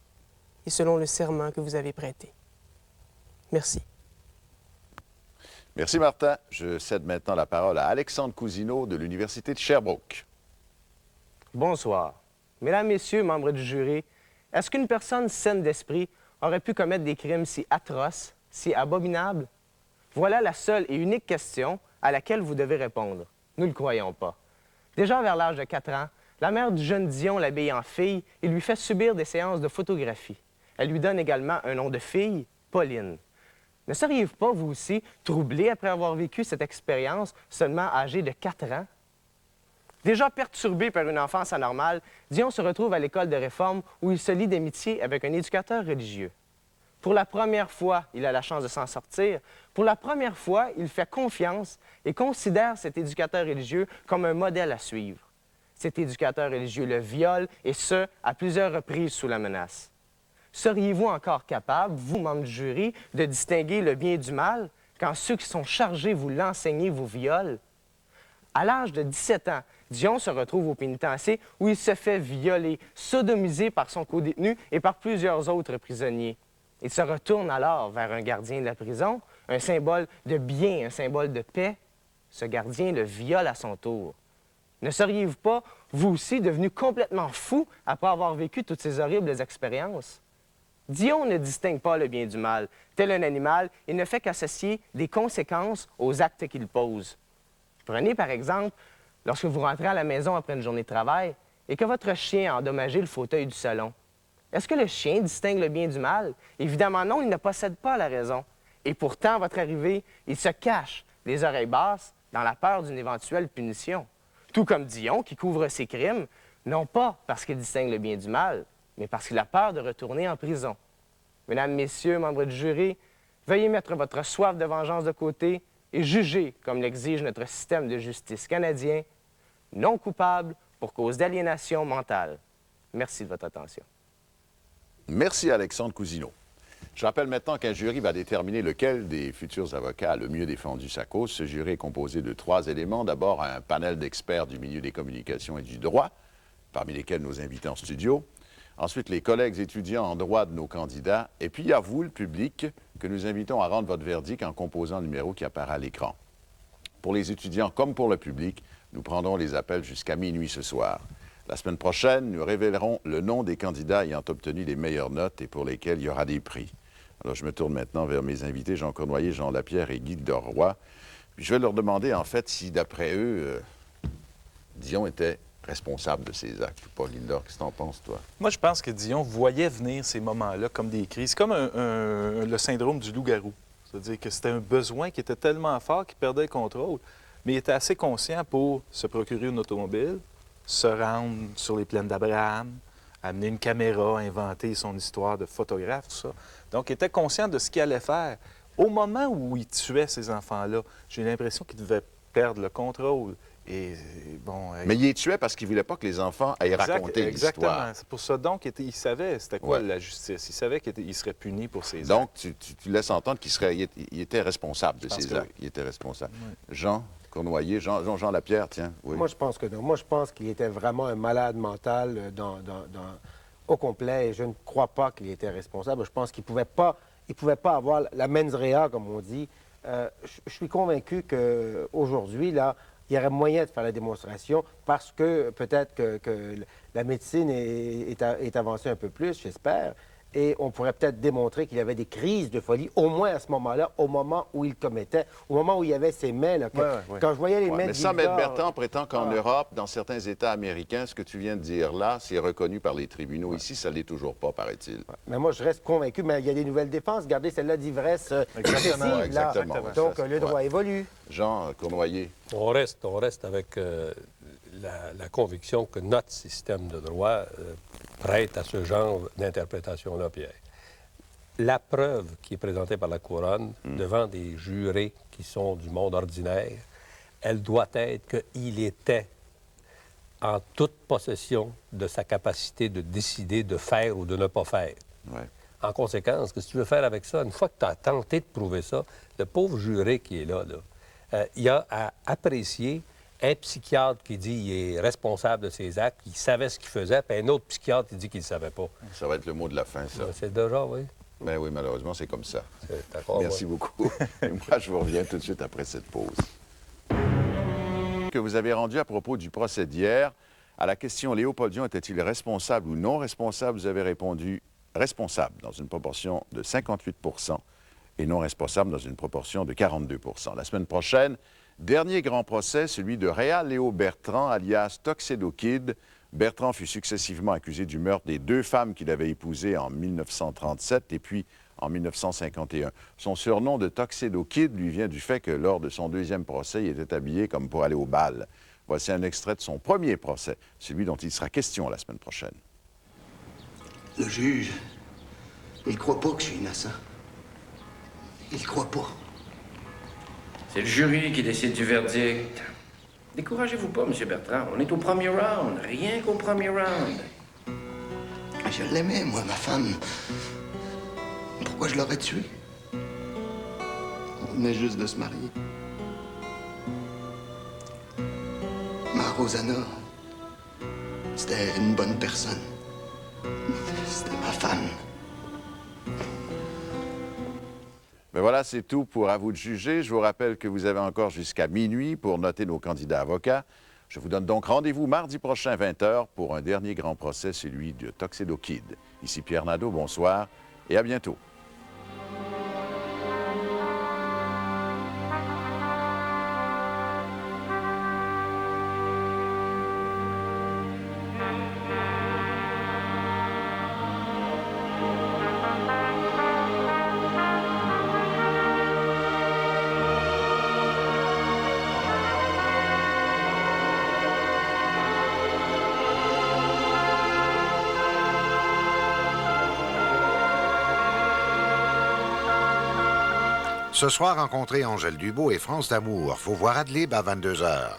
et selon le serment que vous avez prêté. Merci. Merci, Martin. Je cède maintenant la parole à Alexandre Cousineau de l'Université de Sherbrooke. Bonsoir. Mesdames, Messieurs, membres du jury, est-ce qu'une personne saine d'esprit aurait pu commettre des crimes si atroces, si abominables? Voilà la seule et unique question à laquelle vous devez répondre. Nous ne le croyons pas. Déjà vers l'âge de 4 ans, la mère du jeune Dion l'habille en fille et lui fait subir des séances de photographie. Elle lui donne également un nom de fille, Pauline. Ne seriez-vous pas, vous aussi, troublé après avoir vécu cette expérience seulement âgé de 4 ans? Déjà perturbé par une enfance anormale, Dion se retrouve à l'école de réforme où il se lie d'amitié avec un éducateur religieux. Pour la première fois, il a la chance de s'en sortir. Pour la première fois, il fait confiance et considère cet éducateur religieux comme un modèle à suivre. Cet éducateur religieux le viole, et ce, à plusieurs reprises sous la menace. Seriez-vous encore capable, vous, membres du jury, de distinguer le bien du mal quand ceux qui sont chargés vous l'enseigner vous violent? À l'âge de 17 ans, Dion se retrouve au pénitencier où il se fait violer, sodomiser par son codétenu et par plusieurs autres prisonniers. Il se retourne alors vers un gardien de la prison, un symbole de bien, un symbole de paix. Ce gardien le viole à son tour. Ne seriez-vous pas, vous aussi, devenu complètement fou après avoir vécu toutes ces horribles expériences? Dion ne distingue pas le bien du mal. Tel un animal, il ne fait qu'associer des conséquences aux actes qu'il pose. Prenez par exemple, lorsque vous rentrez à la maison après une journée de travail et que votre chien a endommagé le fauteuil du salon. Est-ce que le chien distingue le bien du mal? Évidemment non, il ne possède pas la raison. Et pourtant, à votre arrivée, il se cache, les oreilles basses, dans la peur d'une éventuelle punition. Tout comme Dion, qui couvre ses crimes, Non pas parce qu'il distingue le bien du mal, mais parce qu'il a peur de retourner en prison. Mesdames, Messieurs, membres du jury, veuillez mettre votre soif de vengeance de côté et juger, comme l'exige notre système de justice canadien, non coupable pour cause d'aliénation mentale. Merci de votre attention. Merci, Alexandre Cousineau. Je rappelle maintenant qu'un jury va déterminer lequel des futurs avocats a le mieux défendu sa cause. Ce jury est composé de 3 éléments. D'abord, un panel d'experts du milieu des communications et du droit, parmi lesquels nos invités en studio. Ensuite, les collègues étudiants en droit de nos candidats. Et puis, il y a vous, le public, que nous invitons à rendre votre verdict en composant le numéro qui apparaît à l'écran. Pour les étudiants comme pour le public, nous prendrons les appels jusqu'à minuit ce soir. La semaine prochaine, nous révélerons le nom des candidats ayant obtenu les meilleures notes et pour lesquels il y aura des prix. Alors, je me tourne maintenant vers mes invités, Jean Cournoyer, Jean Lapierre et Guy Dorroy. Puis je vais leur demander, en fait, si, d'après eux, Dion était responsable de ces actes. Paul Hildor, qu'est-ce que t'en penses, toi? Moi, je pense que Dion voyait venir ces moments-là comme des crises. C'est comme le syndrome du loup-garou. C'est-à-dire que c'était un besoin qui était tellement fort qu'il perdait le contrôle. Mais il était assez conscient pour se procurer une automobile, se rendre sur les plaines d'Abraham, amener une caméra, inventer son histoire de photographe, tout ça. Donc, il était conscient de ce qu'il allait faire. Au moment où il tuait ces enfants-là, j'ai l'impression qu'il devait perdre le contrôle. Et bon, mais il les tuait parce qu'il ne voulait pas que les enfants aient raconté l'histoire. Exactement. C'est pour ça donc il savait c'était quoi la justice. Il savait qu'il serait puni pour ses actes. Donc, tu laisses entendre qu'il était responsable de ces actes. Oui. Il était responsable. Oui. Jean Cournoyer, Jean Lapierre, tiens. Oui. Moi, je pense que non. Moi, je pense qu'il était vraiment un malade mental au complet et je ne crois pas qu'il était responsable. Je pense qu'il ne pouvait pas avoir la mens rea, comme on dit. Je suis convaincu qu'aujourd'hui, là, il y aurait moyen de faire la démonstration parce que peut-être que la médecine est avancée un peu plus, j'espère, et on pourrait peut-être démontrer qu'il y avait des crises de folie, au moins à ce moment-là, au moment où il commettait, au moment où il y avait ses mains. Là, quand je voyais les mains de mais ça, Maître Bertrand prétend qu'en Ah. Europe, dans certains États américains, ce que tu viens de dire là, c'est reconnu par les tribunaux. Ici, ça ne l'est toujours pas, paraît-il. Mais moi, je reste convaincu, mais il y a des nouvelles défenses. Regardez celle-là d'ivresse excessive, là. Exactement. Donc, le droit évolue. Jean Cournoyer. On reste avec la conviction que notre système de droit prête à ce genre d'interprétation-là, Pierre. La preuve qui est présentée par la Couronne devant des jurés qui sont du monde ordinaire, elle doit être qu'il était en toute possession de sa capacité de décider de faire ou de ne pas faire. Ouais. En conséquence, qu'est-ce que tu veux faire avec ça? Une fois que tu as tenté de prouver ça, le pauvre juré qui est là, il a à apprécier un psychiatre qui dit qu'il est responsable de ses actes, qu'il savait ce qu'il faisait, puis un autre psychiatre qui dit qu'il ne savait pas. Ça va être le mot de la fin, ça. C'est déjà, oui. Ben oui, malheureusement, c'est comme ça. D'accord, Merci beaucoup. Et moi, je vous reviens tout de suite après cette pause. Que vous avez rendu à propos du procès d'hier, à la question Léopold Dion était-il responsable ou non responsable, vous avez répondu responsable dans une proportion de 58 % et non responsable dans une proportion de 42 %. La semaine prochaine, dernier grand procès, celui de Réal Léo Bertrand, alias Tuxedo Kid. Bertrand fut successivement accusé du meurtre des 2 femmes qu'il avait épousées en 1937 et puis en 1951. Son surnom de Tuxedo Kid lui vient du fait que lors de son 2e procès, il était habillé comme pour aller au bal. Voici un extrait de son premier procès, celui dont il sera question la semaine prochaine. Le juge, il croit pas que je suis innocent. Il croit pas. C'est le jury qui décide du verdict. Découragez-vous pas, M. Bertrand. On est au premier round. Rien qu'au premier round. Je l'aimais, moi, ma femme. Pourquoi je l'aurais tuée? On venait juste de se marier. Ma Rosanna, c'était une bonne personne. C'était ma femme. Mais voilà, c'est tout pour À vous de juger. Je vous rappelle que vous avez encore jusqu'à minuit pour noter nos candidats avocats. Je vous donne donc rendez-vous mardi prochain, 20h, pour un dernier grand procès, celui de Tuxedo Kid. Ici Pierre Nadeau, bonsoir et à bientôt. Ce soir, rencontrez Angèle Dubois et France D'Amour. Faut voir Adlib à 22 h.